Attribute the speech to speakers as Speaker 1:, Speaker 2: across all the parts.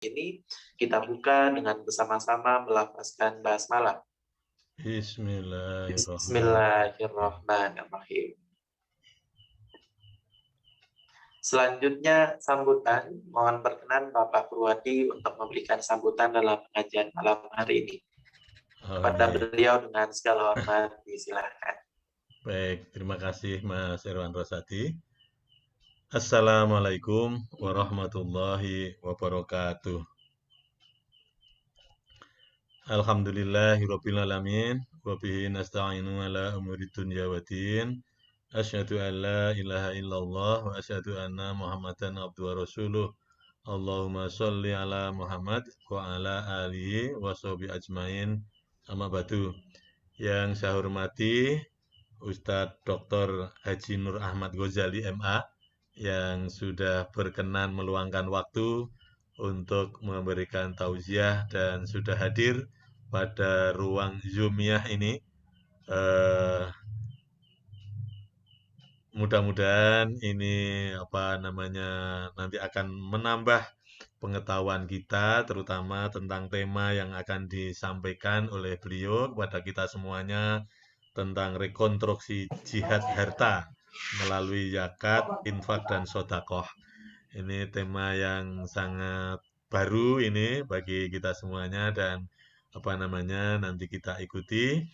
Speaker 1: ini kita buka dengan bersama-sama melafazkan basmalah.
Speaker 2: Bismillahirrahmanirrahim.
Speaker 1: Bismillahirrahmanirrahim. Selanjutnya sambutan, mohon berkenan Bapak Purwadi untuk memberikan sambutan dalam pengajian malam hari ini. Kepada
Speaker 2: Amin.
Speaker 1: beliau dengan segala hormat, disilahkan.
Speaker 2: Baik, terima kasih Mas Irwan Rosadi. Assalamualaikum warahmatullahi wabarakatuh. Alhamdulillahirabbil alamin wa bihi nasta'inu ala umuri dunya waddin. Asyhadu an la ilaha illallah wa asyhadu anna Muhammadan abduhu wa rasuluh. Allahumma sholli ala Muhammad wa ala alihi wa sahbihi ajmain. Amma ba'du. Yang saya hormati Ustadz Dr. Haji Nur Ahmad Ghazali MA yang sudah berkenan meluangkan waktu untuk memberikan tausiah dan sudah hadir pada ruang Zoom-iyah ini. Mudah-mudahan ini nanti akan menambah pengetahuan kita terutama tentang tema yang akan disampaikan oleh beliau kepada kita semuanya tentang rekonstruksi jihad harta melalui zakat, infak dan sodakoh. Ini tema yang sangat baru ini bagi kita semuanya dan nanti kita ikuti.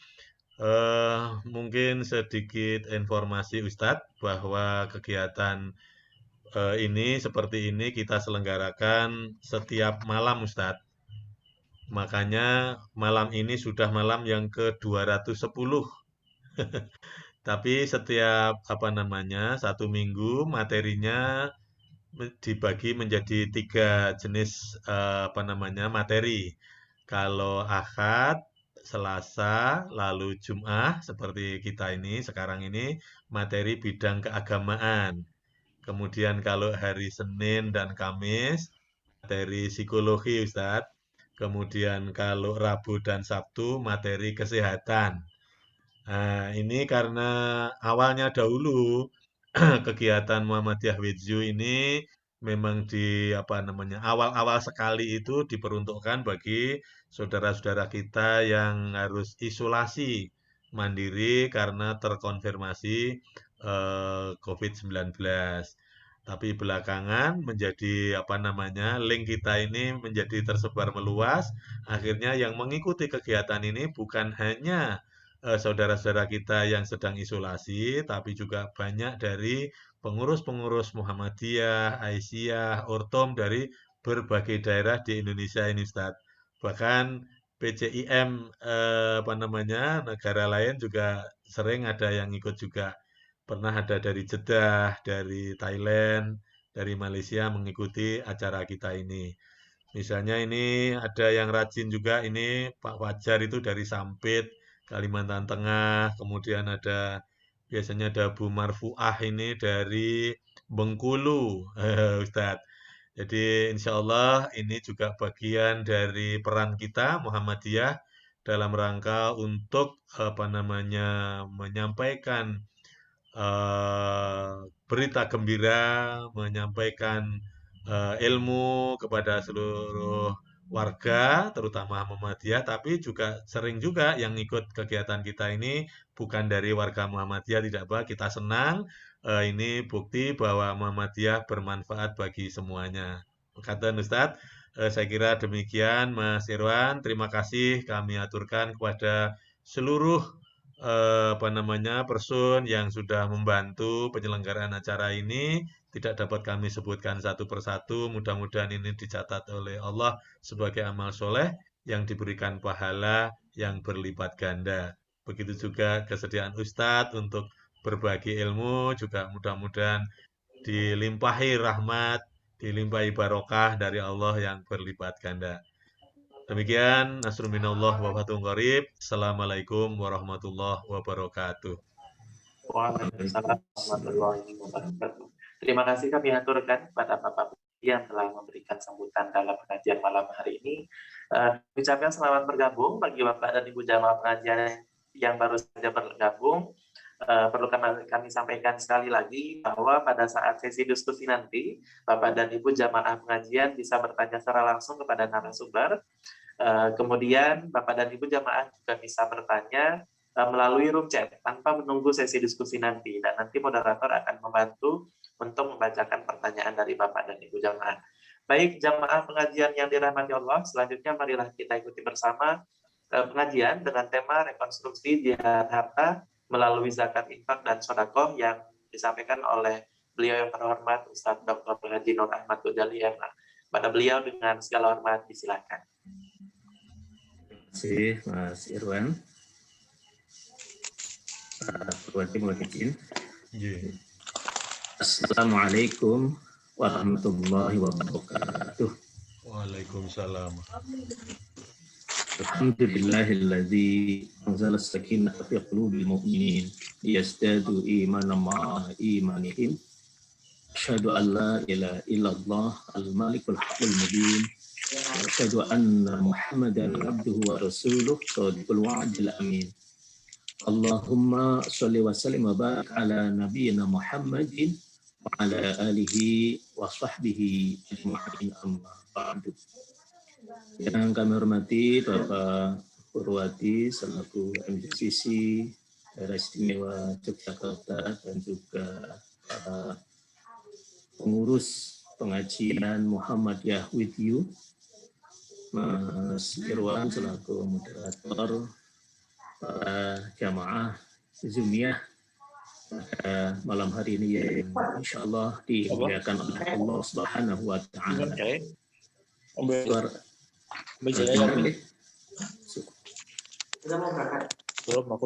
Speaker 2: Mungkin sedikit informasi Ustadz bahwa kegiatan ini seperti ini kita selenggarakan setiap malam Ustadz. Makanya malam ini sudah malam yang ke-210. Tapi setiap satu minggu materinya dibagi menjadi 3 jenis materi. Kalau Ahad, Selasa, lalu Jum'ah seperti kita ini sekarang ini materi bidang keagamaan. Kemudian kalau hari Senin dan Kamis materi psikologi Ustadz. Kemudian kalau Rabu dan Sabtu materi kesehatan. Nah, ini karena awalnya dahulu kegiatan Muhammadiyah Widzu ini memang awal-awal sekali itu diperuntukkan bagi saudara-saudara kita yang harus isolasi mandiri karena terkonfirmasi COVID-19. Tapi belakangan menjadi link kita ini menjadi tersebar meluas. Akhirnya yang mengikuti kegiatan ini bukan hanya saudara-saudara kita yang sedang isolasi, tapi juga banyak dari pengurus-pengurus Muhammadiyah, Aisyah, Ortom dari berbagai daerah di Indonesia ini, Ustaz. Bahkan PCIM negara lain juga sering ada yang ikut juga. Pernah ada dari Jeddah, dari Thailand, dari Malaysia mengikuti acara kita ini. Misalnya ini ada yang rajin juga ini Pak Fajar itu dari Sampit, Kalimantan Tengah, kemudian biasanya ada Bu Marfuah ini dari Bengkulu, Ustadz. Jadi insya Allah ini juga bagian dari peran kita Muhammadiyah dalam rangka untuk menyampaikan berita gembira, menyampaikan ilmu kepada seluruh warga, terutama Muhammadiyah, tapi juga sering juga yang ikut kegiatan kita ini bukan dari warga Muhammadiyah, tidak apa, kita senang. Ini bukti bahwa Muhammadiyah bermanfaat bagi semuanya. Kata Ustadz, saya kira demikian Mas Irwan. Terima kasih kami aturkan kepada seluruh person yang sudah membantu penyelenggaraan acara ini tidak dapat kami sebutkan satu persatu. Mudah-mudahan ini dicatat oleh Allah sebagai amal soleh yang diberikan pahala yang berlipat ganda. Begitu juga kesediaan Ustadz untuk berbagi ilmu juga mudah-mudahan dilimpahi rahmat, dilimpahi barokah dari Allah yang berlipat ganda. Demikian, nasrun minallah wa fathun qarib. Assalamualaikum warahmatullahi wabarakatuh.
Speaker 1: Waalaikumsalam warahmatullahi wabarakatuh. Terima kasih kami aturkan kepada Bapak yang telah memberikan sambutan dalam pengajian malam hari ini. Ucapkan selamat bergabung bagi Bapak dan Ibu jamaah pengajian yang baru saja bergabung. perlu kami sampaikan sekali lagi bahwa pada saat sesi diskusi nanti, Bapak dan Ibu jamaah pengajian bisa bertanya secara langsung kepada narasumber. Kemudian Bapak dan Ibu jamaah juga bisa bertanya melalui room chat tanpa menunggu sesi diskusi nanti, dan nanti moderator akan membantu untuk membacakan pertanyaan dari Bapak dan Ibu jamaah. Baik, jamaah pengajian yang dirahmati Allah, selanjutnya marilah kita ikuti bersama pengajian dengan tema rekonstruksi jihad harta melalui zakat, infak, dan sedekah yang disampaikan oleh beliau yang terhormat Ustadz Dr. Haji Nur Ahmad Ghazali yang pada beliau dengan segala hormat disilakan.
Speaker 3: Terima kasih Mas Irwan. Assalamualaikum warahmatullahi wabarakatuh.
Speaker 2: Waalaikumsalam.
Speaker 3: Alhamdulillahilladzi anzala as-sakinata fi qulubil mu'minin liyazdadu imanan ma'a imanihim. Asyhadu an la ilaha illallah al-malikul haqqul mubin. Asyhadu anna Muhammadan abduhu wa rasuluh shadiqul wa'dil amin. Allahumma sholli wa sallim wa barik ala nabiyyina Muhammadin wa ala alihi wa sahbihi ajma'in amma ba'du. Yang kami hormati Bapak Purwati selaku MCC Daerah Istimewa Yogyakarta dan juga para pengurus pengajian Muhammadiyah with you, Mas Irwan selaku moderator, para jamaah Zoomiyah malam hari ini yang insya Allah dimuliakan oleh Allah Subhanahu wa Ta'ala.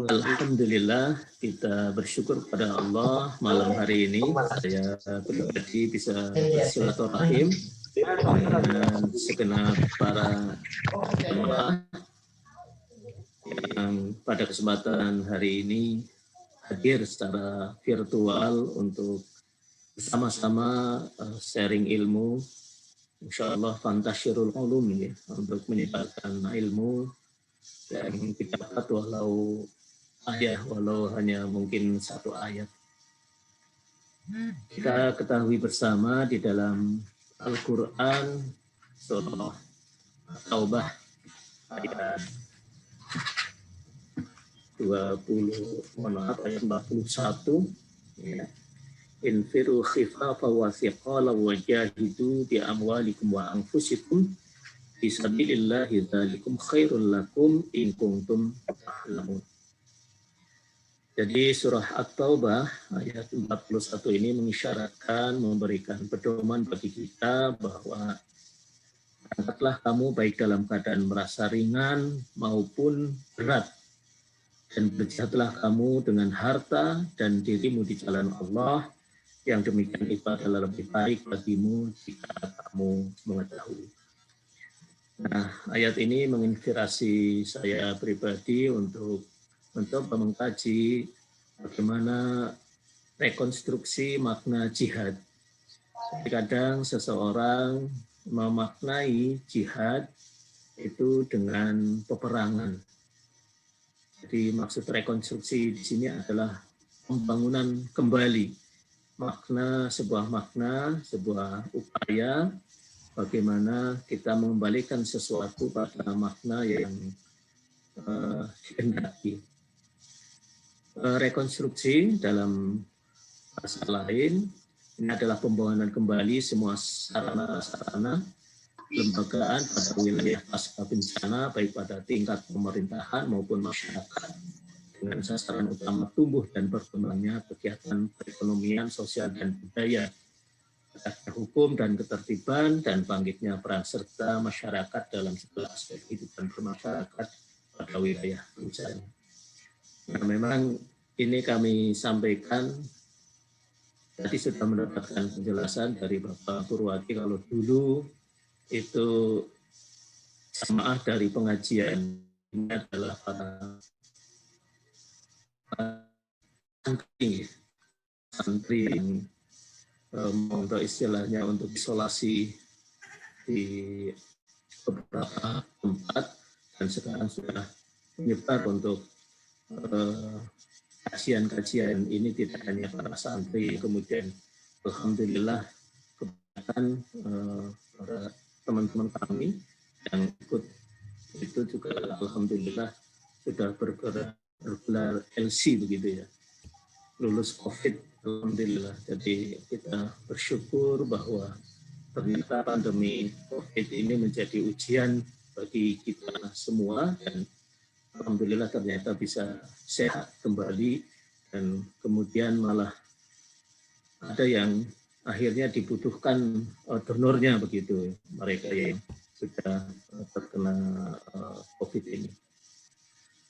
Speaker 3: Alhamdulillah, kita bersyukur pada Allah malam hari ini saya pribadi bisa bersilaturahim dengan segenap para jamaah yang pada kesempatan hari ini hadir secara virtual untuk bersama-sama sharing ilmu, insya Allah fantashirul ulum ya, untuk menyebarkan ilmu yang kita dapat walau hanya mungkin satu ayat. Kita ketahui bersama di dalam Al-Quran surah Taubah ayat 41 ya. Infiru khifafa wa thiqala wa jahidu bi amwalikum wa anfusikum fi sabilillahi dzalikum khairul lakum in kuntum ta'lamun. Jadi surah At-Taubah ayat 41 ini mengisyaratkan, memberikan pedoman bagi kita bahwa angkatlah kamu baik dalam keadaan merasa ringan maupun berat, dan berjihadlah kamu dengan harta dan dirimu di jalan Allah, yang demikian itu adalah lebih baik bagimu jika kamu mengetahui. Nah, ayat ini menginspirasi saya pribadi untuk mengkaji bagaimana rekonstruksi makna jihad. Kadang seseorang memaknai jihad itu dengan peperangan. Jadi maksud rekonstruksi di sini adalah pembangunan kembali sebuah upaya bagaimana kita mengembalikan sesuatu pada makna yang dikehendaki. Rekonstruksi dalam bahasa lain ini adalah pembangunan kembali semua sarana-sarana lembagaan pada wilayah pasca bencana, baik pada tingkat pemerintahan maupun masyarakat, dengan sasaran utama tumbuh dan berkembangnya kegiatan perekonomian, sosial, dan budaya, tegaknya hukum dan ketertiban, dan bangkitnya peran serta masyarakat dalam segala aspek kehidupan bermasyarakat pada wilayah bencana. Nah, memang ini kami sampaikan, tadi sudah mendapatkan penjelasan dari Bapak Purwati kalau dulu itu jamaah dari pengajian ini adalah para santri yang untuk istilahnya untuk isolasi di beberapa tempat, dan sekarang sudah menyebar untuk kajian-kajian ini tidak hanya para santri, kemudian alhamdulillah kebanyakan para teman-teman kami yang ikut itu juga alhamdulillah sudah bergelar LC begitu ya, lulus COVID alhamdulillah. Jadi kita bersyukur bahwa ternyata pandemi COVID ini menjadi ujian bagi kita semua, dan alhamdulillah ternyata bisa sehat kembali, dan kemudian malah ada yang akhirnya dibutuhkan donornya begitu, mereka yang sudah terkena COVID ini.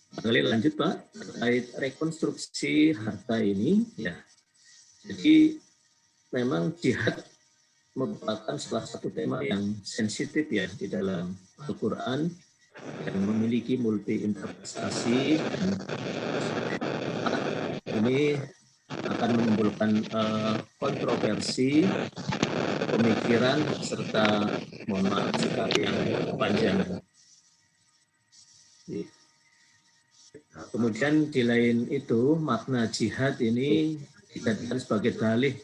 Speaker 3: Kali lanjut Pak, terkait rekonstruksi harta ini, ya. Jadi memang jihad merupakan salah satu tema yang sensitif ya di dalam Al-Quran, yang memiliki multi interpretasi, dan ini akan menimbulkan kontroversi, pemikiran, serta mohon maaf sikap yang panjang. Kemudian di lain itu makna jihad ini dijadikan sebagai dalih,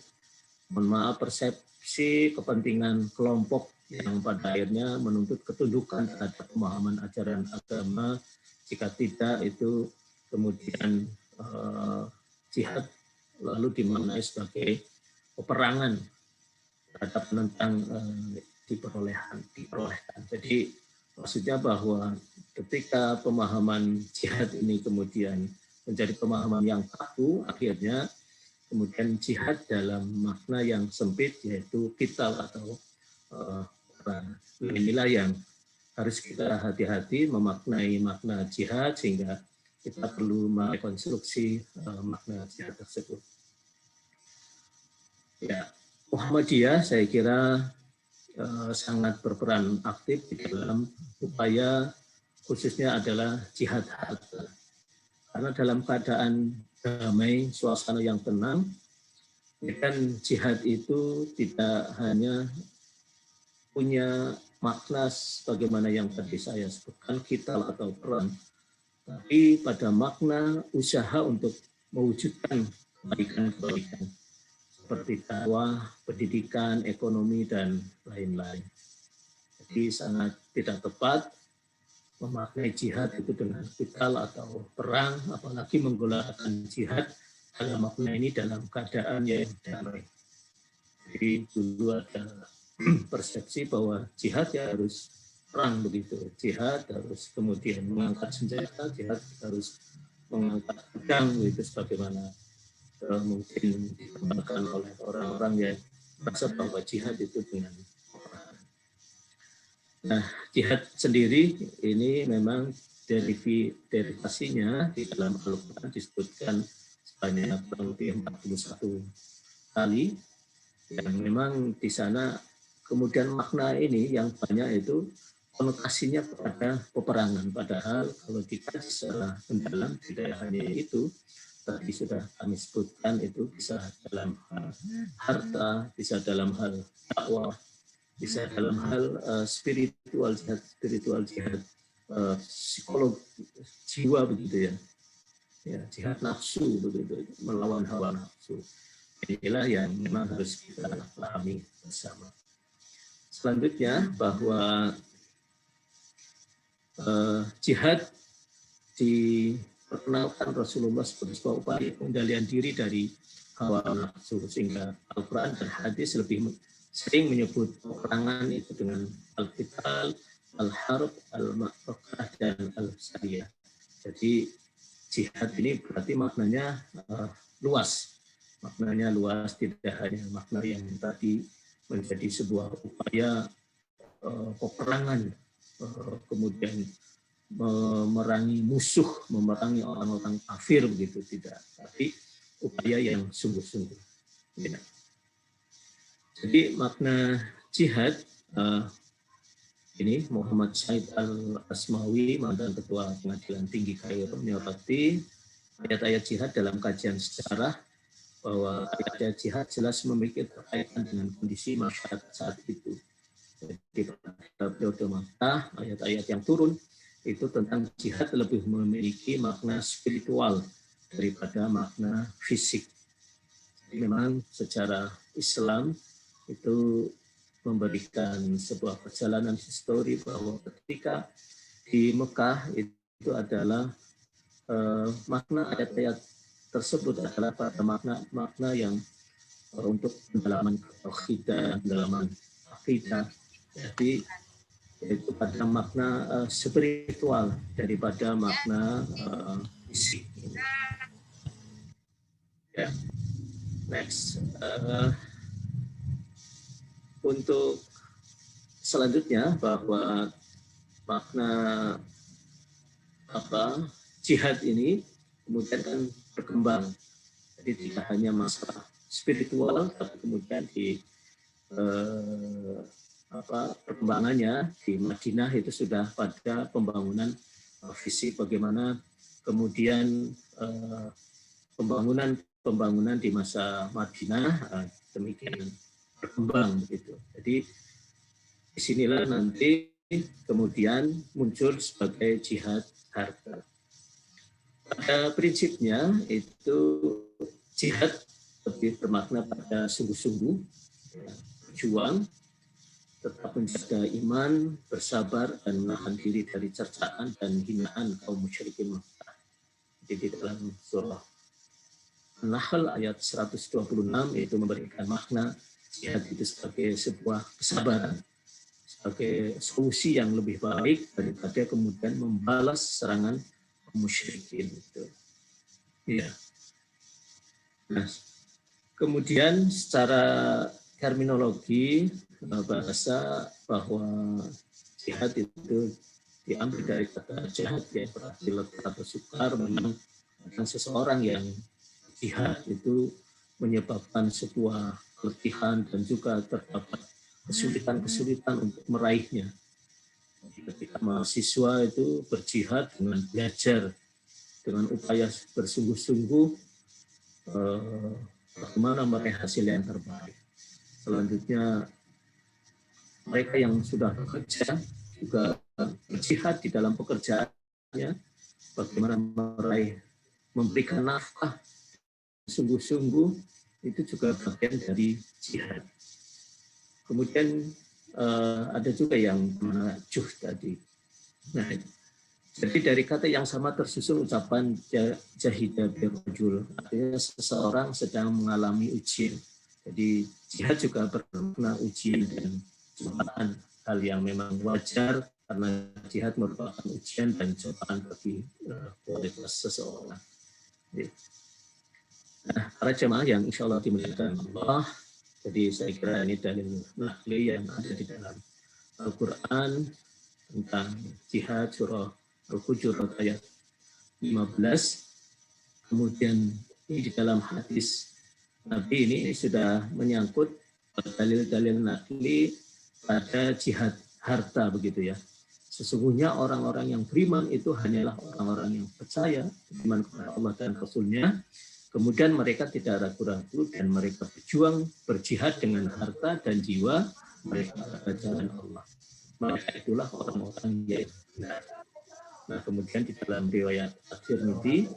Speaker 3: mohon maaf, persepsi kepentingan kelompok yang pada akhirnya menuntut ketundukan terhadap pemahaman ajaran agama. Jika tidak, itu kemudian jihad lalu dimaknai sebagai peperangan terhadap penentang diperolehkan. Jadi maksudnya bahwa ketika pemahaman jihad ini kemudian menjadi pemahaman yang kaku, akhirnya kemudian jihad dalam makna yang sempit, yaitu qital atau perang. Inilah yang harus kita hati-hati memaknai makna jihad, sehingga kita perlu merekonstruksi makna jihad tersebut. Ya, Muhammadiyah saya kira sangat berperan aktif di dalam upaya, khususnya adalah jihad harta. Karena dalam keadaan damai, suasana yang tenang, ya kan, jihad itu tidak hanya punya makna sebagaimana yang tadi saya sebutkan, qital atau perang, tapi pada makna usaha untuk mewujudkan kebaikan-kebaikan seperti dakwah, pendidikan, ekonomi, dan lain-lain. Jadi sangat tidak tepat memaknai jihad itu dengan qital atau perang, apalagi menggunakan jihad dalam makna ini dalam keadaan yang damai. Jadi dulu ada persepsi bahwa jihad ya harus perang begitu, jihad harus kemudian mengangkat senjata, jihad harus mengangkat pedang begitu, sebagaimana mungkin dikembangkan oleh orang-orang yang merasa bahwa jihad itu dengan perang. Nah, jihad sendiri ini memang derivasinya di dalam Al-Quran disebutkan sebanyak kurang lebih 41 kali, yang memang di sana kemudian makna ini yang banyak itu konotasinya kepada peperangan, padahal kalau dikaji secara mendalam tidak hanya itu, tadi sudah kami sebutkan, itu bisa dalam hal harta, bisa dalam hal dakwah, bisa dalam hal spiritual jihad, psikolog jiwa begitu ya. Ya, jihad nafsu begitu, melawan hawa nafsu. Inilah yang memang harus kita pahami bersama. Selanjutnya bahwa jihad diperkenalkan Rasulullah sebagai sebuah upaya pengendalian diri dari hawa nafsu, sehingga Al-Quran dan hadis lebih sering menyebut peperangan itu dengan al-qital, al-harb, al-ma'rakah, dan al-sariyah. Jadi jihad ini berarti maknanya luas. Maknanya luas, tidak hanya makna yang tadi menjadi sebuah upaya peperangan, kemudian memerangi musuh, memerangi orang-orang kafir begitu, tidak, tapi upaya yang sungguh-sungguh. Ya. Jadi makna jihad ini Muhammad Said Al-Asmawi, mantan Ketua Pengadilan Tinggi Kairo, menyoroti ayat-ayat jihad dalam kajian sejarah, bahwa ayat-ayat jihad jelas memiliki terkaitan dengan kondisi masyarakat saat itu. Jadi pada periode Makkah, ayat-ayat yang turun itu tentang jihad lebih memiliki makna spiritual daripada makna fisik. Memang secara Islam itu memberikan sebuah perjalanan histori bahwa ketika di Mekah itu adalah makna ayat-ayat tersebut adalah pada makna yang untuk pendalaman akidah, pendalaman akidah. Jadi itu pada makna spiritual daripada makna fisik. Ya. Next. Untuk selanjutnya bahwa makna jihad ini kemudian kan berkembang. Jadi tidak hanya masalah spiritual, tapi kemudian di perkembangannya di Madinah itu sudah pada pembangunan fisik, bagaimana kemudian pembangunan di masa Madinah demikian berkembang begitu. Jadi disinilah nanti kemudian muncul sebagai jihad harta. Pada prinsipnya itu jihad lebih bermakna pada sungguh-sungguh, berjuang, tetap menjaga iman, bersabar, dan menahan diri dari cercaan dan hinaan kaum musyrikin Makkah. Jadi di dalam surah An-Nahl ayat 126 itu memberikan makna jihad itu sebagai sebuah kesabaran, sebagai solusi yang lebih baik daripada kemudian membalas serangan musyrikin itu. Ya. Nah, kemudian secara terminologi bahasa bahwa jihad itu diambil dari kata jihad yang berarti letih atau sukar, memang seseorang yang jihad itu menyebabkan sebuah keletihan dan juga terdapat kesulitan-kesulitan untuk meraihnya. Ketika mahasiswa itu berjihad dengan belajar, dengan upaya bersungguh-sungguh, bagaimana meraih hasil yang terbaik. Selanjutnya, mereka yang sudah bekerja juga berjihad di dalam pekerjaannya, bagaimana memberikan nafkah sungguh-sungguh, itu juga bagian dari jihad. Kemudian ada juga yang menajuh tadi. Nah, jadi dari kata yang sama tersusun ucapan jahidah birrajul, artinya seseorang sedang mengalami ujian. Jadi jihad juga bermakna ujian dan cobaan, hal yang memang wajar karena jihad merupakan ujian dan cobaan bagi kualitas seseorang. Nah, para jemaah yang insya Allah dimuliakan Allah, jadi saya kira ini dalil naqli yang ada di dalam Al-Quran tentang jihad, surah Al-Hujurat ayat 15. Kemudian ini di dalam hadis Nabi ini sudah menyangkut dalil-dalil naqli pada jihad harta begitu ya. Sesungguhnya orang-orang yang beriman itu hanyalah orang-orang yang percaya, beriman kepada Allah dan Rasul-Nya. Kemudian mereka tidak ragu-ragu dan mereka berjuang, berjihad dengan harta dan jiwa mereka pada jalan Allah. Mereka itulah orang-orang yang benar. Nah, kemudian di dalam riwayat At-Tirmidzi,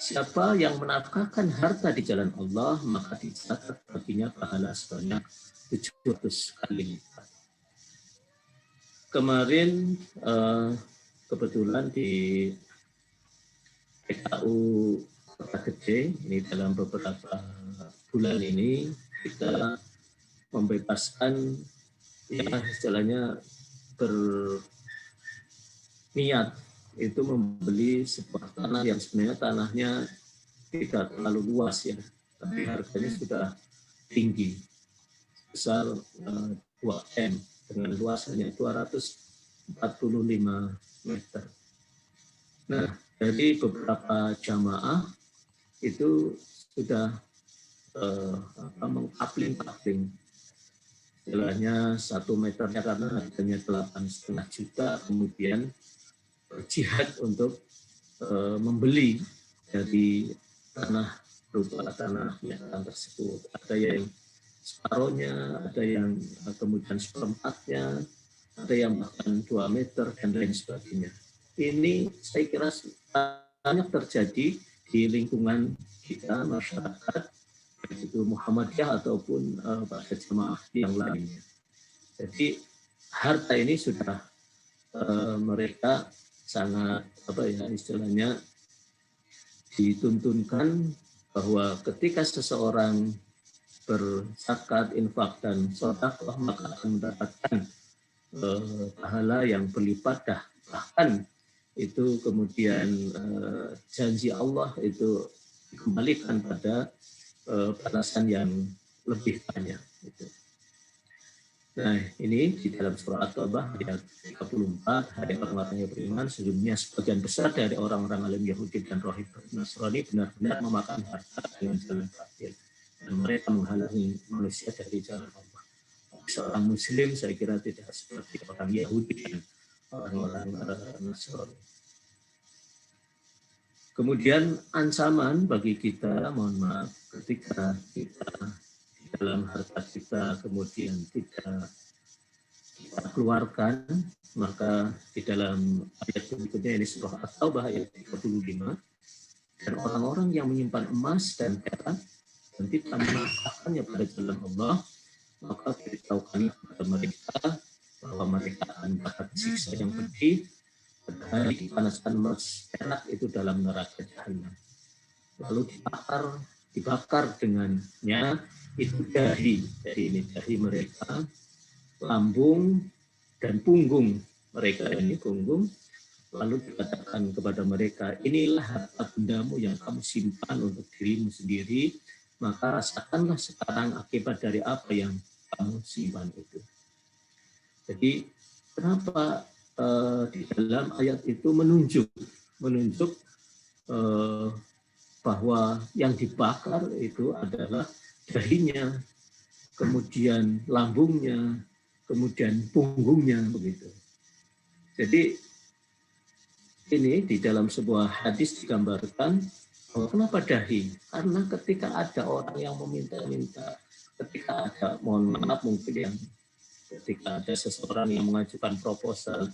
Speaker 3: siapa yang menafkahkan harta di jalan Allah, maka dicatat baginya pahala sebanyak 700 kali lipat. Kemarin kebetulan di PKU Kota Gede, ini dalam beberapa bulan ini kita membebaskan ya istilahnya berniat itu membeli sebuah tanah yang sebenarnya tanahnya tidak terlalu luas ya, tapi harganya sudah tinggi, besar 2M dengan luasannya 245 meter. Nah, dari beberapa jamaah itu sudah mengkapling, istilahnya 1 meternya karena harganya 8,5 juta, kemudian berjihad untuk membeli dari tanah berupa tanah meteran tersebut. Ada yang separohnya, ada yang kemudian seperempatnya, ada yang bahkan 2 meter dan lain sebagainya. Ini saya kira banyak terjadi di lingkungan kita, masyarakat, baik itu Muhammadiyah ataupun pada jemaah yang lainnya. Jadi harta ini sudah mereka sangat istilahnya dituntunkan bahwa ketika seseorang berzakat, infak dan sedekah maka akan mendapatkan pahala yang berlipat, bahkan itu kemudian janji Allah itu dikembalikan pada balasan yang lebih banyak. Nah, ini di dalam surah At-Taubah ayat 34, hai orang-orang yang beriman, sesungguhnya sebagian besar dari orang-orang alim Yahudi dan Rohib Nasrani benar-benar memakan harta dengan jalan batil dan mereka menghalangi manusia dari jalan Allah. Seorang Muslim saya kira tidak seperti orang Yahudi dan orang-orang Nasrani. Kemudian ancaman bagi kita, mohon maaf, ketika kita dalam harta kita kemudian tidak kita keluarkan, maka di dalam ayat berikutnya ini surah At-Taubah ayat 35, dan orang-orang yang menyimpan emas dan perak dan tidak menafkahkannya pada jalan Allah, maka beritahukan kepada mereka bahwa mereka akan mendapat siksa yang pedih pada hari dipanaskan emas perak itu dalam neraka Jahannam. Lalu dibakar dengannya itu dahi mereka, lambung dan punggung mereka ini punggung. Lalu dikatakan kepada mereka, inilah harta bendamu yang kamu simpan untuk dirimu sendiri, maka rasakanlah sekarang akibat dari apa yang kamu simpan itu. Jadi kenapa di dalam ayat itu menunjuk bahwa yang dibakar itu adalah dahinya, kemudian lambungnya, kemudian punggungnya, begitu. Jadi ini di dalam sebuah hadis digambarkan bahwa kenapa dahi? Karena ketika ada orang yang meminta-minta, ketika ada, mohon maaf mungkin yang ketika ada seseorang yang mengajukan proposal,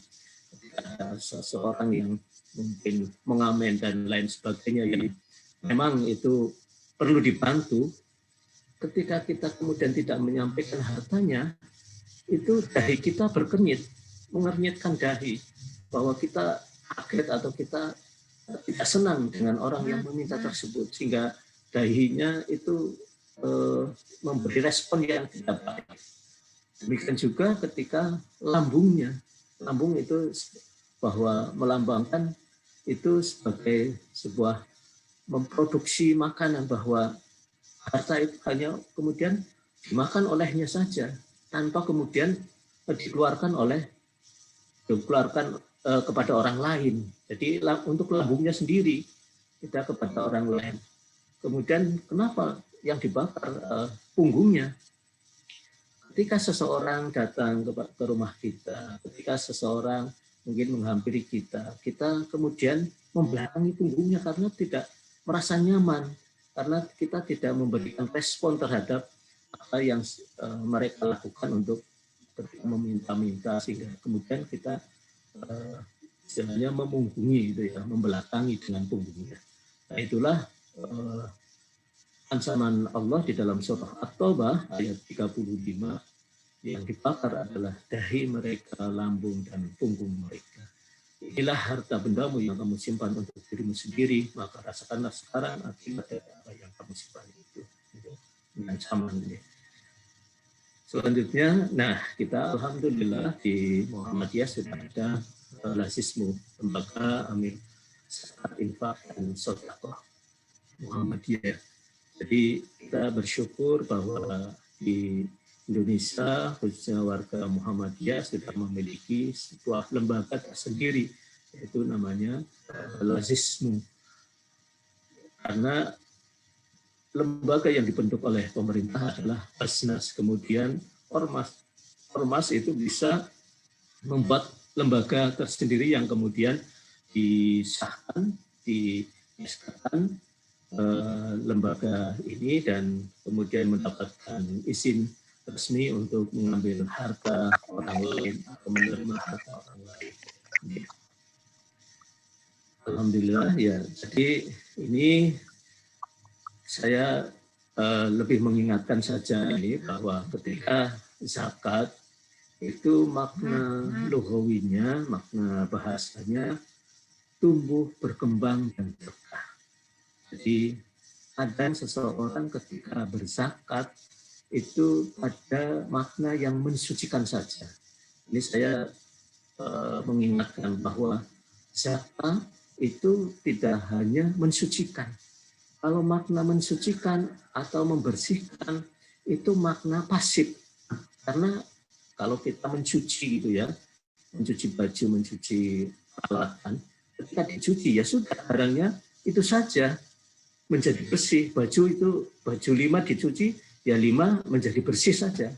Speaker 3: ketika ada seseorang yang mungkin mengamen dan lain sebagainya yang memang itu perlu dibantu, ketika kita kemudian tidak menyampaikan hartanya, itu dahi kita berkenyit, mengernyitkan dahi, bahwa kita kaget atau kita tidak senang dengan orang yang meminta tersebut, sehingga dahinya itu memberi respon yang tidak baik. Demikian juga ketika lambung itu bahwa melambangkan itu sebagai sebuah memproduksi makanan, bahwa harta itu hanya kemudian dimakan olehnya saja tanpa kemudian dikeluarkan kepada orang lain. Jadi untuk lambungnya sendiri, tidak kepada orang lain. Kemudian kenapa yang dibakar punggungnya? Ketika seseorang datang ke rumah kita, ketika seseorang mungkin menghampiri kita, kita kemudian membelakangi punggungnya karena tidak merasa nyaman, karena kita tidak memberikan respon terhadap apa yang mereka lakukan untuk meminta-minta, sehingga kemudian kita istilahnya memunggungi, membelakangi dengan punggungnya. Nah, itulah ancaman Allah di dalam surah At-Taubah ayat 35, yang dibakar adalah dahi mereka, lambung dan punggung mereka. Inilah harta bendamu yang kamu simpan untuk dirimu sendiri, maka rasakanlah sekarang akibat dari apa yang kamu simpan itu. Ancaman ini. Selanjutnya, kita alhamdulillah di Muhammadiyah sudah ada Lasismu, lembaga amil zakat, infak dan sedekah Muhammadiyah. Jadi kita bersyukur bahwa di Indonesia, khususnya warga Muhammadiyah, sudah memiliki sebuah lembaga tersendiri, yaitu namanya Lasismu. Karena lembaga yang dibentuk oleh pemerintah adalah Basnas, kemudian Ormas itu bisa membuat lembaga tersendiri yang kemudian disahkan, disahkan lembaga ini dan kemudian mendapatkan izin resmi untuk mengambil harta orang lain atau menerima harta orang lain. Alhamdulillah ya. Jadi ini saya lebih mengingatkan saja ini bahwa ketika zakat itu makna lughawinya, makna bahasanya tumbuh, berkembang, dan berkah. Jadi kadang seseorang ketika berzakat itu ada makna yang mensucikan saja. Ini saya mengingatkan bahwa zakat itu tidak hanya mensucikan. Kalau makna mensucikan atau membersihkan itu makna pasif. Karena kalau kita mencuci gitu ya, mencuci baju, mencuci peralatan, ketika dicuci ya sudah barangnya itu saja menjadi bersih. Baju itu baju 5 dicuci ya 5 menjadi bersih saja.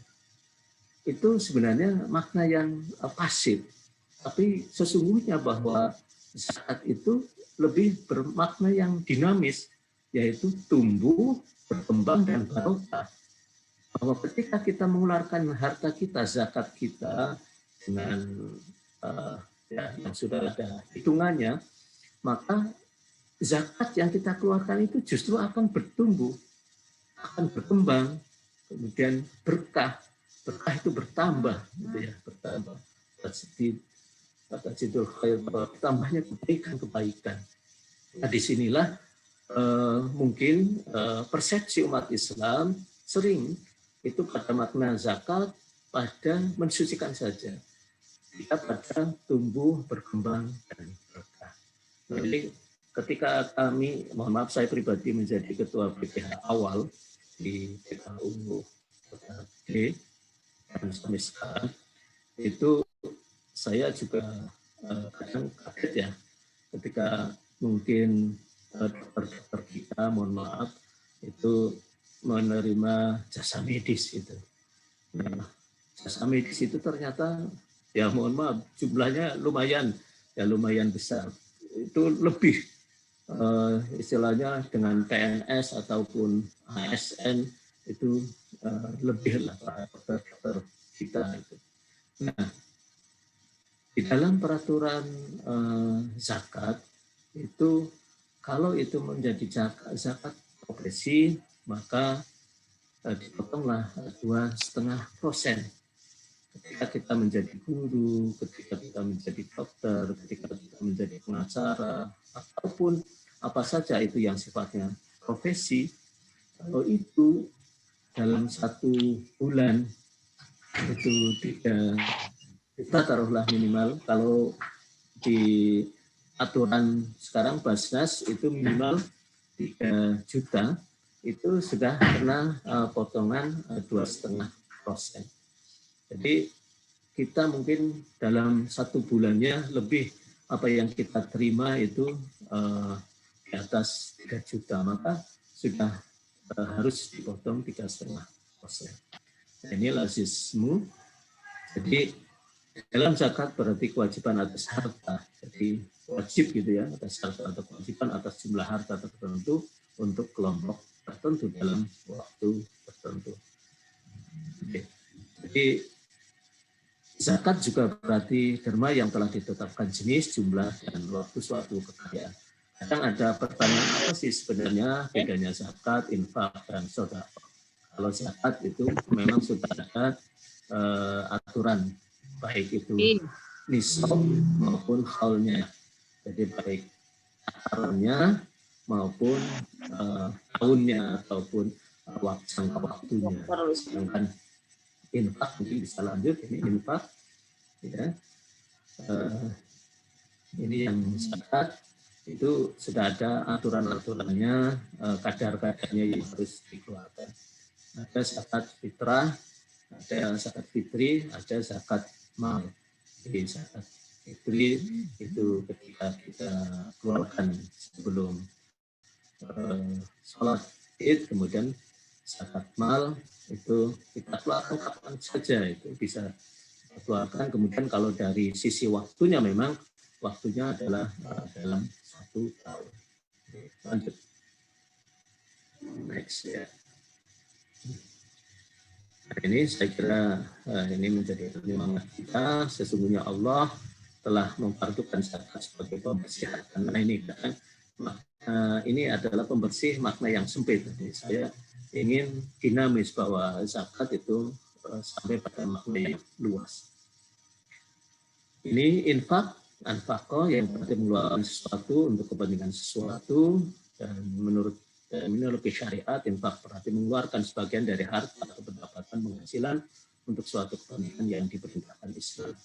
Speaker 3: Itu sebenarnya makna yang pasif. Tapi sesungguhnya bahwa zakat itu lebih bermakna yang dinamis, yaitu tumbuh, berkembang, dan barokah. Bahwa ketika kita mengeluarkan harta kita, zakat kita dengan yang sudah ada hitungannya, maka zakat yang kita keluarkan itu justru akan bertumbuh, akan berkembang, kemudian berkah itu bertambah, gitu ya, bertambah. Tambahnya kebaikan. Nah, disinilah mungkin persepsi umat Islam sering itu pada makna zakat pada mensucikan saja, kita pada tumbuh, berkembang, dan berkah. Jadi ketika kami, mohon maaf saya pribadi menjadi ketua BPH awal di PKU D dan sampai sekarang, itu saya juga kadang kaget ya ketika mungkin dokter kita, mohon maaf, itu menerima jasa medis itu. Nah, jasa medis itu ternyata ya mohon maaf jumlahnya lumayan besar. Itu lebih istilahnya dengan PNS ataupun ASN itu lebih lah dokter kita itu. Nah, di dalam peraturan zakat itu kalau itu menjadi zakat progresi, maka dipotonglah 2,5%. Ketika kita menjadi guru, ketika kita menjadi dokter, ketika kita menjadi pengacara, ataupun apa saja itu yang sifatnya profesi, kalau itu dalam 1 bulan itu kita taruhlah minimal, kalau di aturan sekarang Basnas itu minimal 3 juta, itu sudah kena potongan 2,5%. Jadi kita mungkin dalam 1 bulannya lebih apa yang kita terima itu di atas 3 juta, maka sudah harus dipotong 3,5%. Nah, ini lazismu. Jadi dalam zakat berarti kewajiban atas harta. Jadi wajib gitu ya, atas harta atau kewajiban atas jumlah harta tertentu untuk kelompok tertentu dalam waktu tertentu. Jadi zakat juga berarti derma yang telah ditetapkan jenis, jumlah, dan waktu suatu kekayaan. Kadang ada pertanyaan apa sih sebenarnya bedanya zakat, infak, dan sedekah. Kalau zakat itu memang sudah ada aturan, baik itu nisab maupun haulnya. Jadi baik akarnya maupun tahunnya ataupun jangka waktunya. Sedangkan infak mungkin bisa lanjut, ini infak ya. Ini yang zakat itu sudah ada aturan-aturannya, kadar-kadarnya yang harus dikeluarkan. Ada zakat fitrah, ada zakat fitri, ada zakat mal. Jadi zakat fitri itu ketika kita keluarkan sebelum sholat Id, kemudian zakat mal itu kita keluarkan kapan saja, itu bisa kita keluarkan. Kemudian kalau dari sisi waktunya memang waktunya adalah dalam 1 tahun. Lanjut. Next ya. Ini saya kira ini menjadi penyemangat kita. Sesungguhnya Allah telah memfardukan zakat sebagai pembersihan. Karena ini kan ini adalah pembersih makna yang sempit. Jadi saya ingin dinamis bahwa zakat itu sampai pada makna yang luas. Ini infak, anfaqah yang berarti mengeluarkan sesuatu untuk kepentingan sesuatu, dan menurut terminologi syariat, infak berarti mengeluarkan sebagian dari harta atau pendapatan penghasilan untuk suatu kepentingan yang diperintahkan Islam.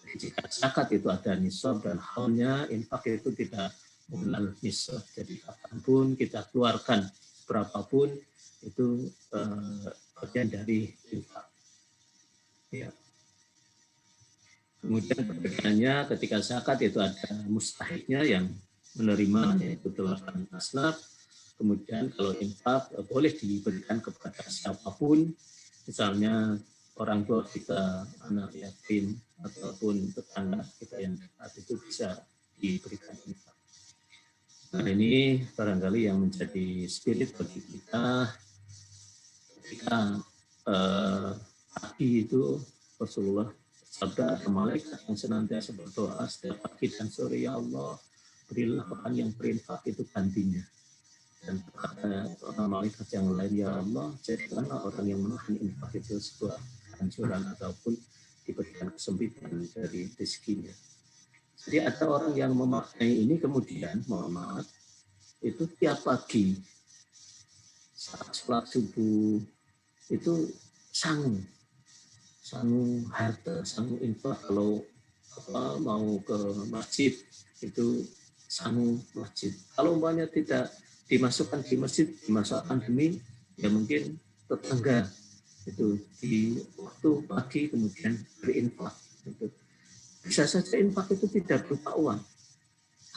Speaker 3: Jika zakat itu ada nisab dan halnya, infak itu tidak mengenal nisab. Jadi kapanpun kita keluarkan berapapun itu bagian dari infak. Ya. Kemudian perbedaannya ketika zakat itu ada mustahiknya yang menerima, yaitu 8 asnaf. Kemudian kalau infak boleh diberikan kepada siapapun, misalnya orang tua kita, anak yatim, ataupun tetangga kita yang dekat, itu bisa diberikan infak. Nah, ini barangkali yang menjadi spirit bagi kita ketika pagi itu Rasulullah sabda, malaikat yang senantiasa berdoa setiap pagi dan sore, ya Allah, berilah orang yang berinfak itu gantinya. Dan kata malaikat yang lain, ya Allah, jadikanlah orang yang menahan infak itu sebuah anjuran ataupun diberikan kesempitan dari rezekinya. Jadi ada orang yang memaknai ini, kemudian mohon maaf, itu tiap pagi saat sholat subuh itu sangu harta, sangu infak. Kalau mau ke masjid itu sangu masjid. Kalau umpamanya tidak dimasukkan di masjid di masa pandemi, ya mungkin tetangga itu di waktu pagi kemudian berinfak. Bisa saja infak itu tidak berupa uang.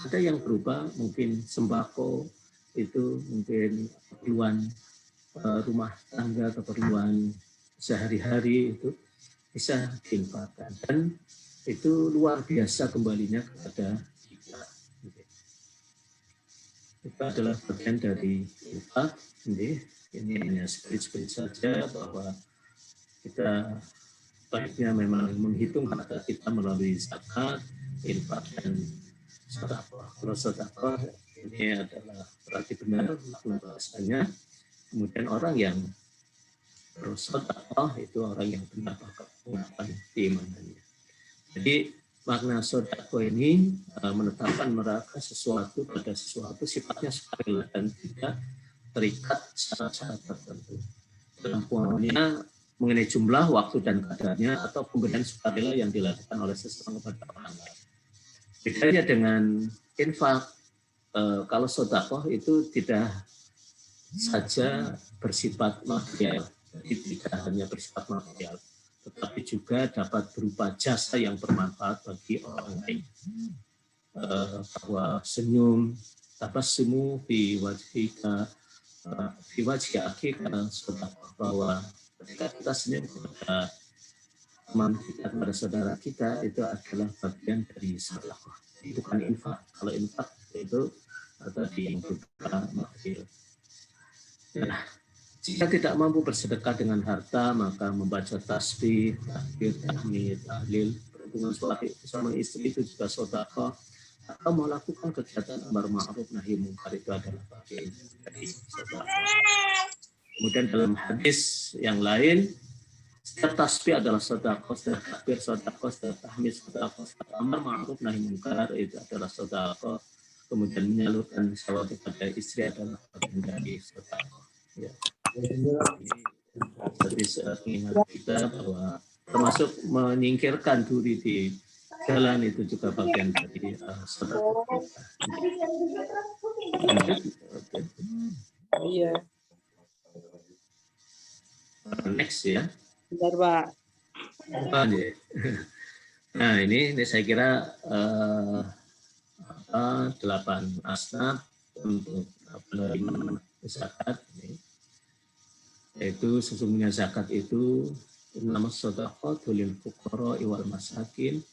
Speaker 3: Ada yang berupa mungkin sembako, itu mungkin keperluan rumah tangga, keperluan sehari-hari, itu bisa diinfakkan. Dan itu luar biasa kembalinya kepada kita. Itu adalah bagian dari infak. Ini hanya spirit saja bahwa kita baiknya memang menghitung harta kita melalui zakat, infak, dan sedekah. Kalau sedekah ini adalah berarti benar makna bahasanya. Kemudian orang yang bersedekah itu orang yang benar pengakuan keimanannya. Jadi makna sedekah ini menetapkan mereka sesuatu pada sesuatu sifatnya sukarela dan tidak terikat syarat-syarat tertentu. Dalam poinnya mengenai jumlah, waktu, dan kadarnya atau pemberian sukarela yang dilakukan oleh seseorang kepada orang lain. Bedanya dengan infak, kalau sedekah itu tidak saja bersifat material, jadi tidak hanya bersifat material, tetapi juga dapat berupa jasa yang bermanfaat bagi orang lain. Bahwa senyum, tabassumu fi wajhi akhika sedekah, bahwa ketika kita senyum kepada teman kita, kepada saudara kita, itu adalah bagian dari sedekah, bukan infak. Kalau infak itu tadi yang berupa material. Nah, jika tidak mampu bersedekah dengan harta, maka membaca tasbih, takbir, tahmid, tahlil, berhubungan suami sama istri itu juga sedekah, atau melakukan kegiatan amar ma'ruf nahi munkar itu adalah bagian dari sedekah. Kemudian dalam hadis yang lain, setiap tasbih adalah sedekah, setiap takbir sedekah, setiap tahmid sedekah, setiap amar ma'ruf nahi munkar itu adalah sedekah. Kemudian menyalurkan syawal kepada istri adalah bagian dari sedekah. Ya. Jadi mengingat kita bahwa termasuk menyingkirkan duri di jalan itu juga bagian dari sedekah.
Speaker 4: Iya.
Speaker 3: Next ya.
Speaker 4: Benar, Pak.
Speaker 3: Nah ini saya kira 8 asnaf untuk penerima zakat. Yaitu sesungguhnya zakat itu innamas shadaqatu lil fuqara wal masakin.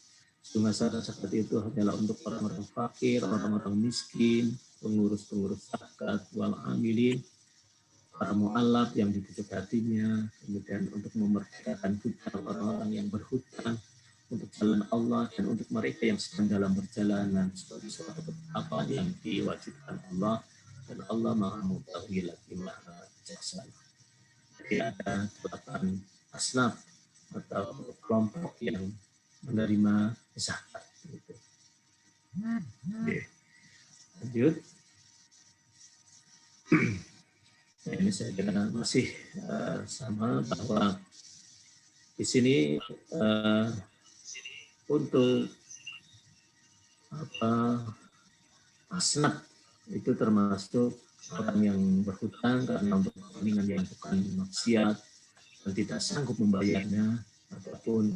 Speaker 3: Sesungguhnya zakat itu hanyalah untuk orang-orang fakir, orang-orang miskin, pengurus-pengurus zakat, wal amilin, para mu'allaf yang dibujuk hatinya, kemudian untuk memerdekakan budak, orang-orang yang berhutang, untuk jalan Allah dan untuk mereka yang sedang dalam perjalanan sebagai suatu apa yang diwajibkan Allah, dan Allah Maha Mengetahui lagi Maha Bijaksana. Jadi ada 8 asnaf atau kelompok yang menerima zakat. Gitu. Oke. Lanjut. Ini saya kira masih sama bahwa di sini untuk asnaf itu termasuk orang yang berhutang karena untuk kepentingan yang bukan maksiat dan tidak sanggup membayarnya, ataupun